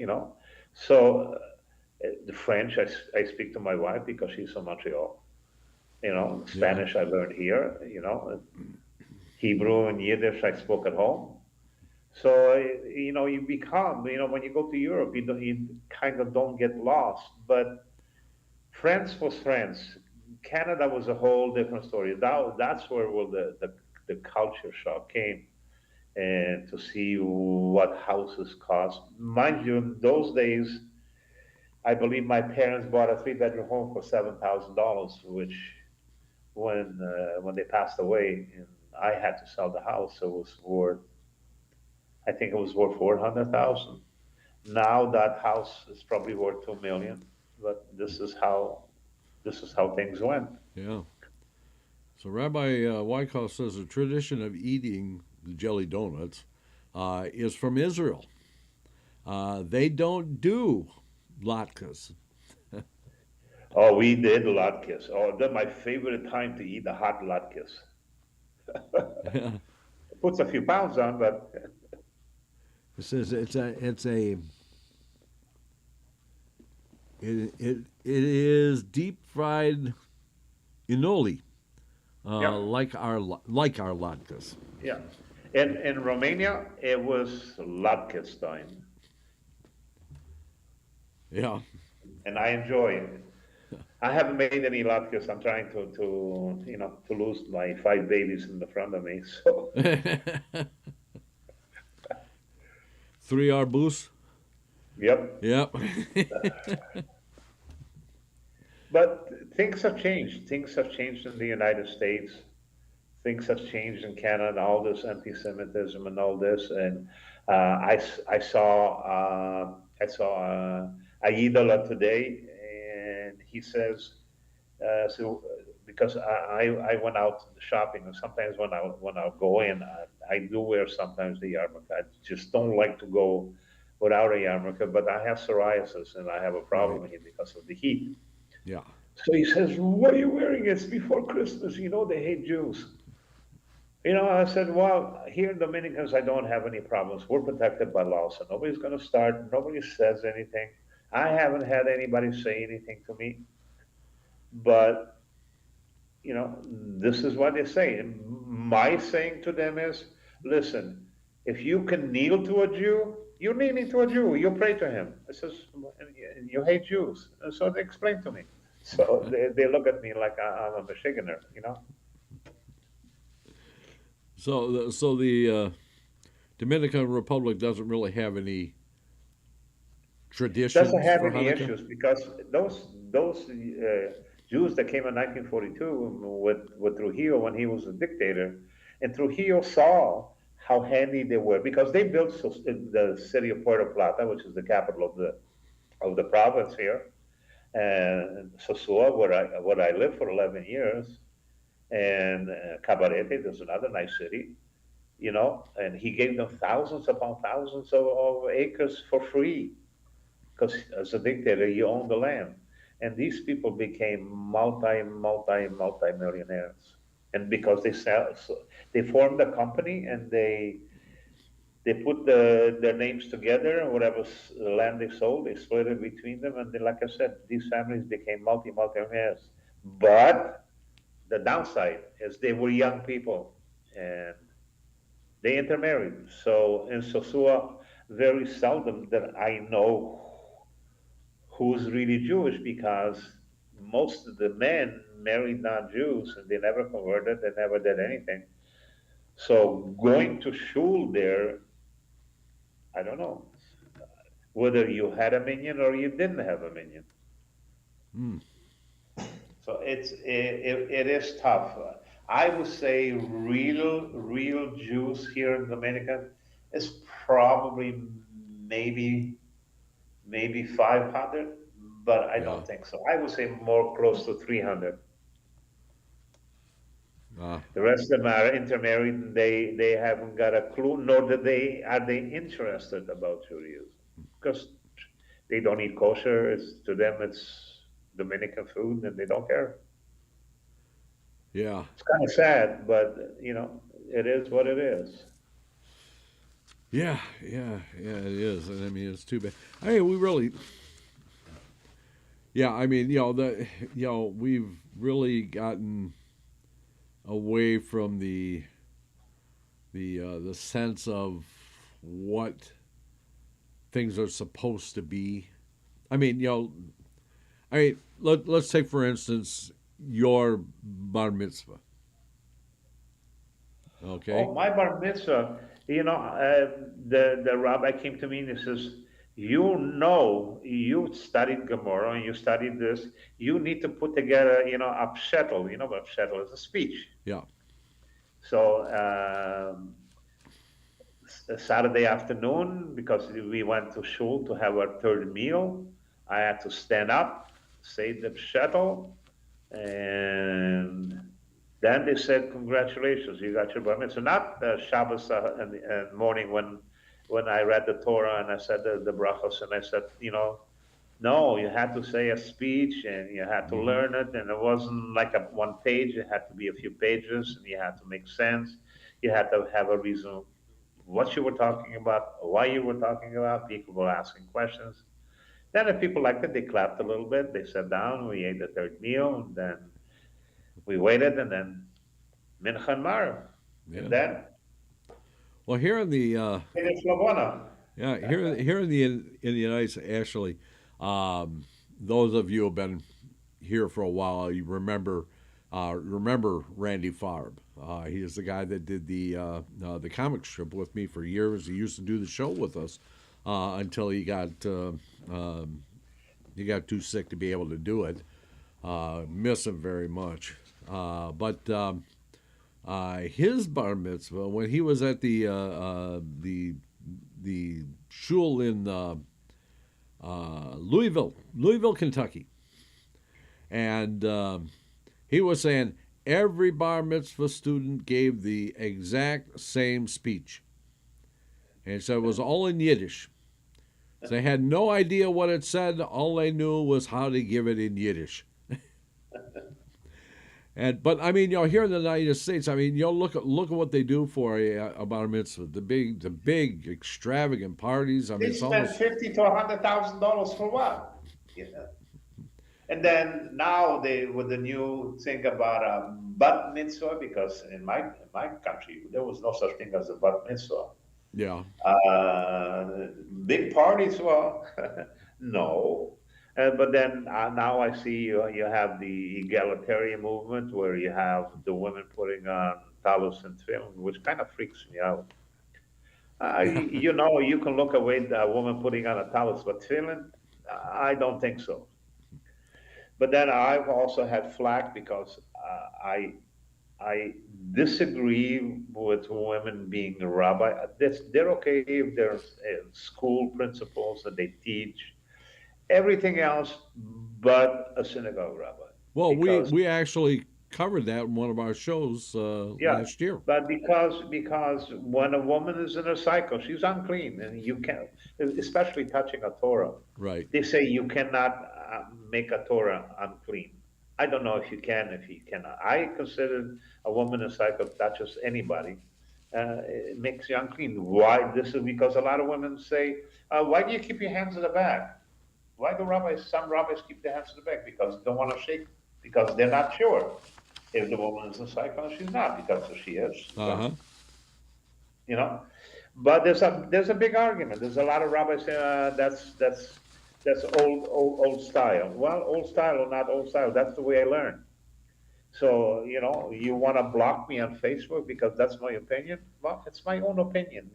So the French I speak to my wife because she's from Montreal. Spanish I learned here. Hebrew and Yiddish I spoke at home. So you become when you go to Europe you kind of don't get lost. But France was France. Canada was a whole different story. That's where the culture shock came, and to see what houses cost. Mind you, in those days, I believe my parents bought a three-bedroom home for $7,000, which when they passed away, and I had to sell the house, I think it was worth 400,000. Now that house is probably worth 2 million. But this is how things went. Yeah. So Rabbi Wyckoff says the tradition of eating the jelly donuts is from Israel. They don't do latkes. Oh, we did latkes. Oh, that's my favorite time to eat the hot latkes. It puts a few pounds on, but It says it is deep fried inoli, yeah, like our latkes. yeah. In Romania, it was latkes time, Yeah. and I enjoy it. I haven't made any latkes. I'm trying to lose my 5 babies in the front of me. So 3 arbus. yep. Yep. But things have changed. Things have changed in the United States. Things have changed in Canada. All this anti-Semitism and all this, and I saw a Yidola today, and he says, so because I went out shopping, and sometimes when I go in, I do wear sometimes the yarmulke. I just don't like to go without a yarmulke, but I have psoriasis and I have a problem here because of the heat. Yeah. So he says, "What are you wearing? It's before Christmas. They hate Jews." I said, "Well, here in Dominicans, I don't have any problems. We're protected by law, so nobody's going to start. Nobody says anything. I haven't had anybody say anything to me. But, this is what they say. And my saying to them is, listen, if you can kneel to a Jew, you're kneeling to a Jew. You pray to him. I says, and you hate Jews. And so they explain to me. So they look at me like I'm a Michiganer. So the Dominican Republic doesn't really have any Doesn't traditions have for any Hanukkah. issues because those Jews that came in 1942 with Trujillo when he was a dictator, and Trujillo saw how handy they were because they built the city of Puerto Plata, which is the capital of the province here, and Sosua, where I lived for 11 years, and Cabarete, there's another nice city, and he gave them thousands upon thousands of acres for free because as a dictator, you own the land. And these people became multi millionaires. And because they formed a company and they put their names together, and whatever land they sold, they split it between them. And then, like I said, these families became multi millionaires. But the downside is they were young people and they intermarried. So in Sosua, very seldom that I know who's really Jewish because most of the men married non-Jews and they never converted, they never did anything. So going to shul there, I don't know whether you had a minion or you didn't have a minion. Hmm. So it is tough. I would say real Jews here in Dominican is probably maybe maybe 500, but I Yeah. don't think so. I would say more close to 300. Uh, The rest of them are intermarried and they haven't got a clue, nor are they interested about Judaism. Because they don't eat kosher. It's to them it's Dominican food and they don't care. yeah. It's kind of sad, but it is what it is. Yeah, it is. And I mean, it's too bad. I mean, we really, yeah, I mean, we've really gotten away from the sense of what things are supposed to be. I mean, let's take for instance your bar mitzvah. Okay. Oh, my bar mitzvah, the rabbi came to me and he says, you studied Gemara and you studied this. You need to put together, a pshetel. You know what pshetel is? A speech. Yeah. So Saturday afternoon, because we went to shul to have our third meal, I had to stand up, say the pshetel, and then they said, "Congratulations, you got your bar mitzvah." Not Shabbos and morning when I read the Torah and I said the brachos and I said, no, you had to say a speech and you had to Hmm. learn it, and it wasn't like a one page. It had to be a few pages, and you had to make sense. You had to have a reason what you were talking about, why you were talking about. People were asking questions. Then if people liked it, they clapped a little bit. They sat down. We ate the third meal, and then we waited, and then Mincha and Mar, and Yeah. then Well, here in the finished Lavona. yeah here in the United States, actually, those of you who have been here for a while, you remember Randy Farb. He is the guy that did the comic strip with me for years. He used to do the show with us until he got too sick to be able to do it. Miss him very much. But his bar mitzvah when he was at the shul in Louisville, Kentucky, and he was saying every bar mitzvah student gave the exact same speech, and so it was all in Yiddish. So they had no idea what it said. All they knew was how to give it in Yiddish. And but I mean, here in the United States, I mean, look at what they do for a bar mitzvah. The big extravagant parties. I mean, They it's spent almost $50,000 to $100,000 for what? And then now they with the new thing about a bat mitzvah, because in my country there was no such thing as a bat mitzvah. yeah. Big parties, well, no. But then now I see you have the egalitarian movement where you have the women putting on talus and tefillin, which kind of freaks me out. Yeah. You can look away a woman putting on a talus, but tefillin, I don't think so. But then I've also had flack because I disagree with women being a rabbi. They're okay if they're school principals and they teach everything else but a synagogue rabbi. Well, we Because we actually covered that in one of our shows yeah, last year. but because when a woman is in her cycle, she's unclean, and you can't, especially touching a Torah. Right. They say you cannot make a Torah unclean. I don't know if you can, if you cannot. I consider a woman in cycle touches anybody, it makes you unclean. Why? This is because a lot of women say, "Why do you keep your hands in the bag?" Why do rabbis? Some rabbis keep their hands in the bag because they don't want to shake, because they're not sure if the woman is in cycle or she's not. Because if she is, Uh-huh. you know. But there's a big argument. There's a lot of rabbis saying that's old style. Well, old style or not old style, that's the way I learned. So you want to block me on Facebook because that's my opinion? Well, it's my own opinion.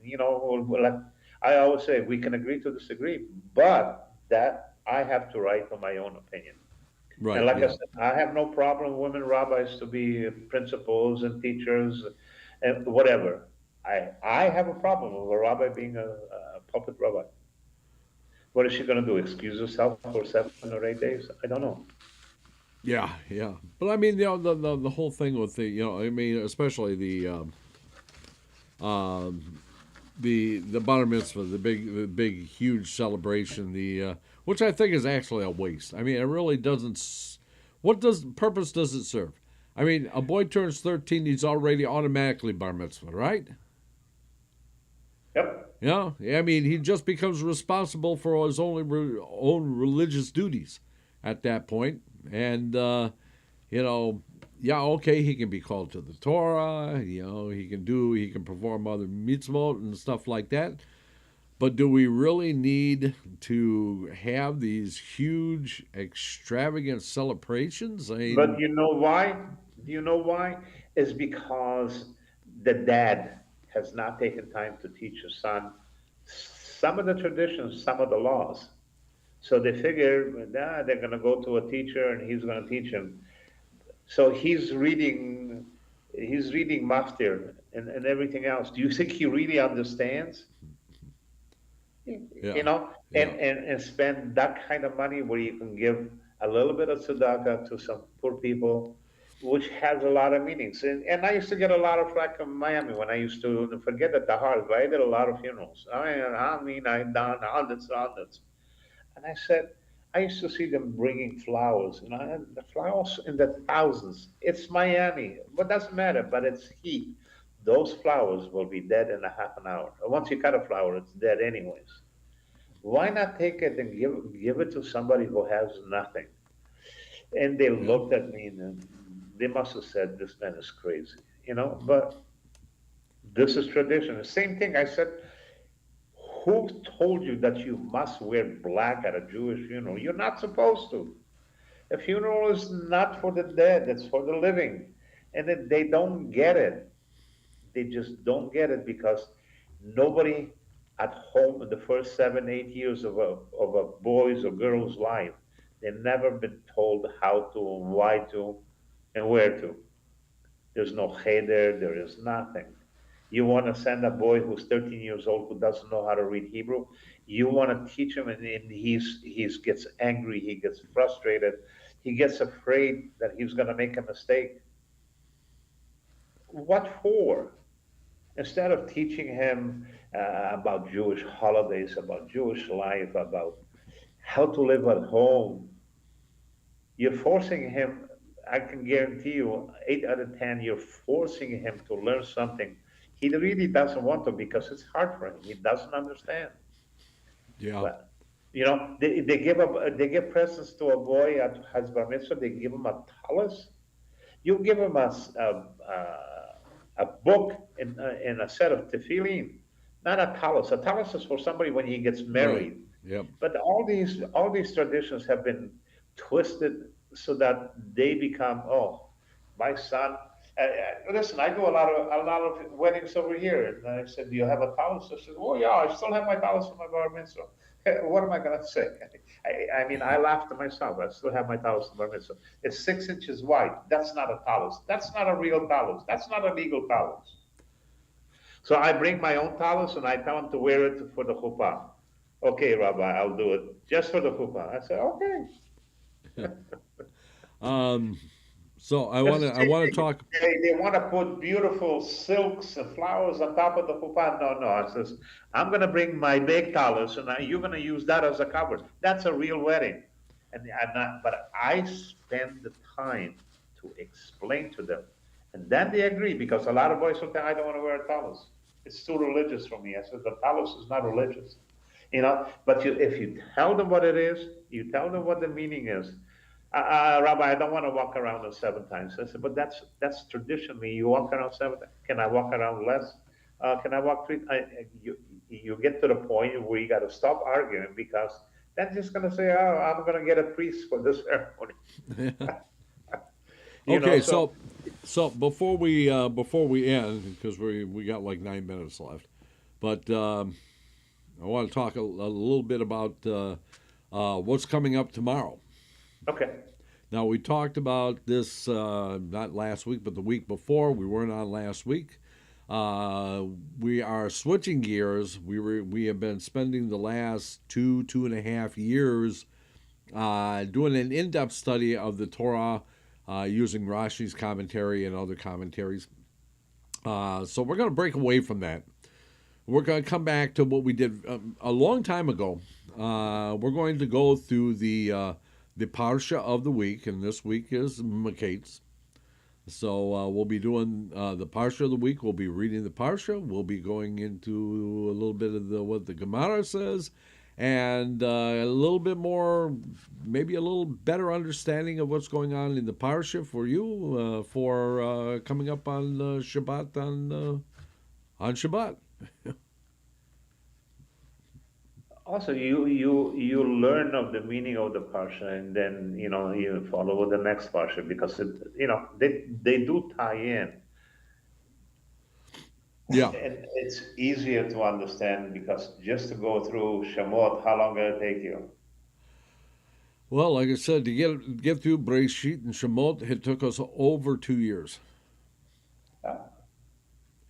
Like I always say, we can agree to disagree, but that I have to write on my own opinion. And Right. like I Yeah. said, I have no problem women rabbis to be principals and teachers and whatever. I have a problem with a rabbi being a pulpit rabbi. What is she going to do? Excuse herself for 7 or 8 days? I don't know. Yeah. Yeah. But I mean, the whole thing with I mean, especially um, the bar mitzvah, the big, huge celebration, which I think is actually a waste. I mean, it really doesn't. What purpose does it serve? I mean, a boy turns 13, he's already automatically bar mitzvah, right? Yep. Yeah. I mean, he just becomes responsible for his own religious duties at that point, and yeah, okay, he can be called to the Torah. He can perform other mitzvot and stuff like that. But do we really need to have these huge, extravagant celebrations? I But mean, you know why? Do you know why? It's because the dad has not taken time to teach his son some of the traditions, some of the laws. So they figure, they're going to go to a teacher and he's going to teach him. So he's reading Maftir and everything else. Do you think he really understands? yeah, And, yeah, and spend that kind of money where you can give a little bit of tzedakah to some poor people, which has a lot of meanings. And I used to get a lot of flack from Miami when I used to forget at the heart, but I did a lot of funerals. I've done hundreds. And I said, I used to see them bringing flowers, and the flowers in the thousands. It's Miami, but doesn't matter, but it's heat. Those flowers will be dead in a half an hour. Once you cut a flower, it's dead anyways. Why not take it and give it to somebody who has nothing? And they yeah, looked at me and they must have said, this man is crazy, but this is tradition. The same thing I said, who told you that you must wear black at a Jewish funeral? You're not supposed to. A funeral is not for the dead, it's for the living. And they don't get it. They just don't get it because nobody at home in the first 7, 8 years of a boy's or girl's life, they've never been told how to, why to, and where to. There's no cheder, there is nothing. You want to send a boy who's 13 years old who doesn't know how to read Hebrew. You want to teach him, and he's gets angry, he gets frustrated, he gets afraid that he's going to make a mistake. What for? Instead of teaching him about Jewish holidays, about Jewish life, about how to live at home, you're forcing him. I can guarantee you, 8 out of 10, you're forcing him to learn something he really doesn't want to because it's hard for him. He doesn't understand. yeah. Well, they give presents to a boy at his bar mitzvah. They give him a talus. You give him a book and a set of tefillin, not a talus. A talus is for somebody when he gets Right. married. Yep. But all these traditions have been twisted so that they become, oh, my son Listen, I do a lot of weddings over here, and I said, "Do you have a talus?" I said, "Oh yeah, I still have my talus from my bar mitzvah." What am I gonna say? I mean, I laughed to myself. I still have my talus from bar mitzvah. It's 6 inches wide. That's not a talus. That's not a real talus. That's not a legal talus. So I bring my own talus and I tell him to wear it for the chuppah. Okay, Rabbi, I'll do it just for the chuppah. I said, okay. So I want to talk. They want to put beautiful silks and flowers on top of the chuppah. No. I says, I'm going to bring my big talus and you're going to use that as a cover. That's a real wedding. But I spend the time to explain to them. And then they agree because a lot of boys will tell, I don't want to wear a talus. It's too religious for me. I said, the talus is not religious. But if you tell them what it is, you tell them what the meaning is. Rabbi, I don't want to walk around 7 times. I said, but that's traditionally, you walk around 7 times. Can I walk around less? Can I walk 3? You get to the point where you got to stop arguing because they're just going to say, oh, I'm going to get a priest for this ceremony. Okay, so before we end, because we got like 9 minutes left, but I want to talk a little bit about what's coming up tomorrow. Okay. Now we talked about this not last week, but the week before. We weren't on last week. We are switching gears. We have been spending the last 2.5 years doing an in-depth study of the Torah. Using Rashi's commentary and other commentaries. So we're going to break away from that. We're going to come back to what we did a long time ago. We're going to go through the Parsha of the week, and this week is Mekates. So we'll be doing the Parsha of the week. We'll be reading the Parsha. We'll be going into a little bit of what the Gemara says, and a little bit more, maybe a little better understanding of what's going on in the Parsha for you for coming up on Shabbat on Shabbat. Also, you learn of the meaning of the parsha, and then you follow the next parsha because they do tie in. Yeah, and it's easier to understand because just to go through Shemot, how long will it take you? Well, like I said, to get through Breshit and Shemot, it took us over 2 years.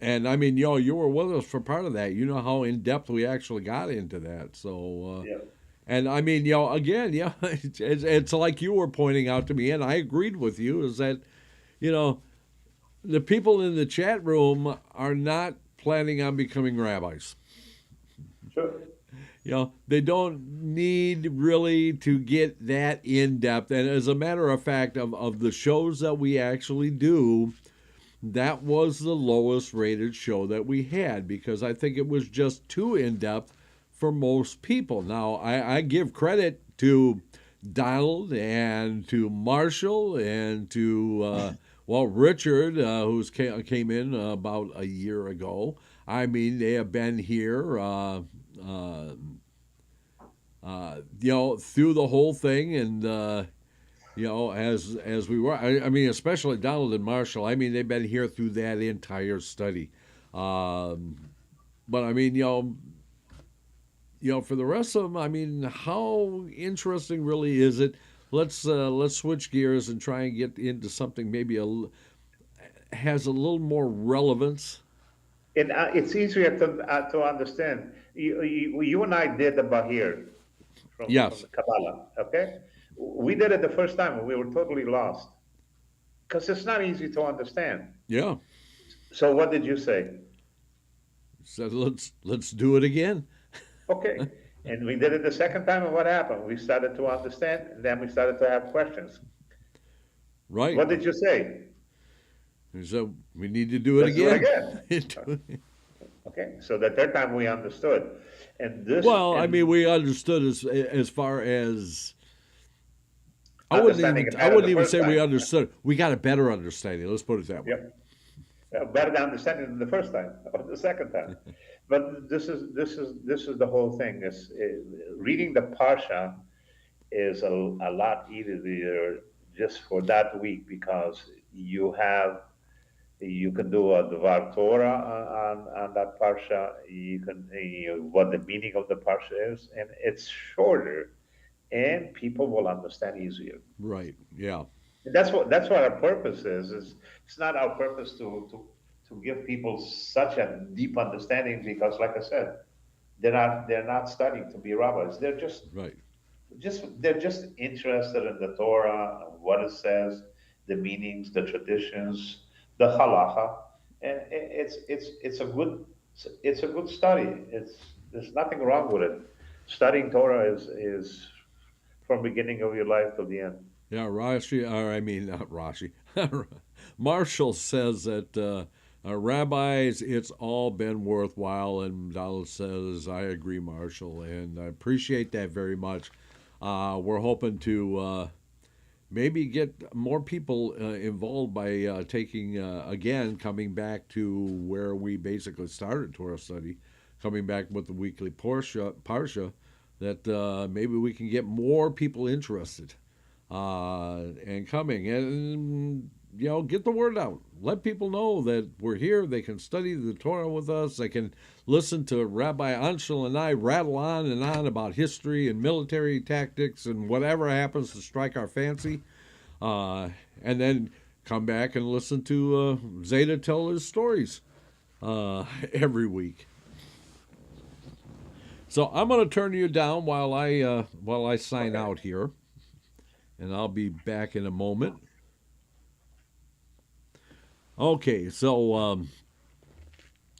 And I mean, you were with us for part of that. You know how in depth we actually got into that. So, yeah. And I mean, again, it's like you were pointing out to me, and I agreed with you, is that, the people in the chat room are not planning on becoming rabbis. Sure. They don't need really to get that in depth. And as a matter of fact, of the shows that we actually do, that was the lowest rated show that we had because I think it was just too in depth for most people. Now, I give credit to Donald and to Marshall and to Richard, who came in about a year ago. I mean, they have been here, through the whole thing, and as we were. I mean, especially Donald and Marshall. I mean, they've been here through that entire study. But I mean, for the rest of them, I mean, how interesting really is it? Let's switch gears and try and get into something maybe has a little more relevance. It's easier to understand. You and I did the Bahir from the Kabbalah, okay? We did it the first time and we were totally lost because it's not easy to understand. Yeah. So what did you say? Said let's do it again. Okay. And we did it the second time, and what happened? We started to understand, and then we started to have questions. Right. What did you say? So we need to do it again. Okay. So the third time we understood, and this. Well, I mean, we understood as far as. I wouldn't even say we understood. We got a better understanding. Let's put it that way. Yep. Better understanding than the first time or the second time. But this is the whole thing. Reading the Parsha is a lot easier just for that week because you have You can do a Dvar Torah on that parsha. You can what the meaning of the parsha is, and it's shorter, and people will understand easier. Right. Yeah. And that's what our purpose is. It's not our purpose to give people such a deep understanding because, like I said, they're not studying to be rabbis. Right. They're just interested in the Torah, what it says, the meanings, the traditions, the halacha, and it's a good study. There's nothing wrong with it. Studying Torah is from beginning of your life to the end. Yeah, Rashi, or I mean, not Rashi. Marshall says that rabbis, it's all been worthwhile, and Dallas says, I agree, Marshall, and I appreciate that very much. We're hoping to maybe get more people involved by coming back to where we basically started Torah study, coming back with the weekly parsha, that maybe we can get more people interested and coming and get the word out. Let people know that we're here. They can study the Torah with us. They can listen to Rabbi Ancel and I rattle on and on about history and military tactics and whatever happens to strike our fancy, and then come back and listen to Zeta tell his stories every week. So I'm going to turn you down while I sign out here, and I'll be back in a moment. Okay, so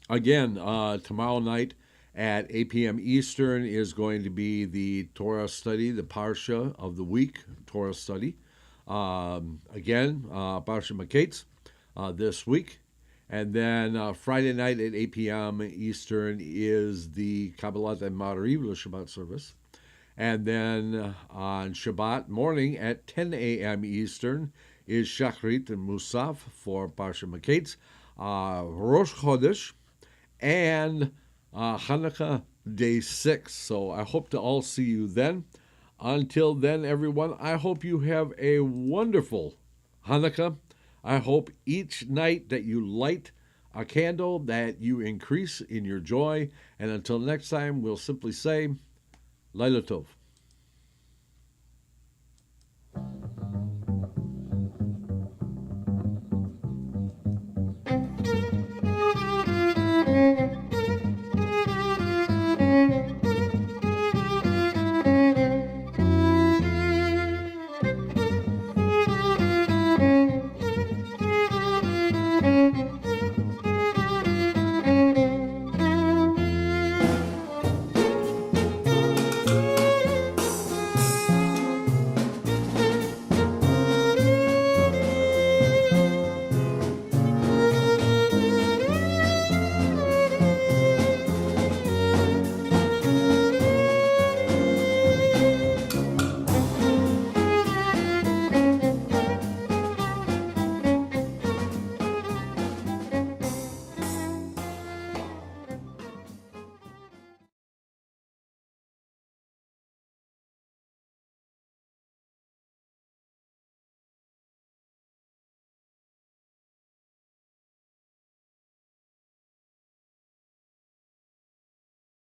again, tomorrow night at 8 p.m. Eastern is going to be the Torah study, the Parsha of the week, Torah study. Again, Parsha Maketz this week. And then Friday night at 8 p.m. Eastern is the Kabbalat and Ma'ariv Shabbat service. And then on Shabbat morning at 10 a.m. Eastern is Shachrit and Musaf for Parsha Maketz, Rosh Chodesh, and Hanukkah Day 6. So I hope to all see you then. Until then, everyone, I hope you have a wonderful Hanukkah. I hope each night that you light a candle, that you increase in your joy. And until next time, we'll simply say, Laila Tov.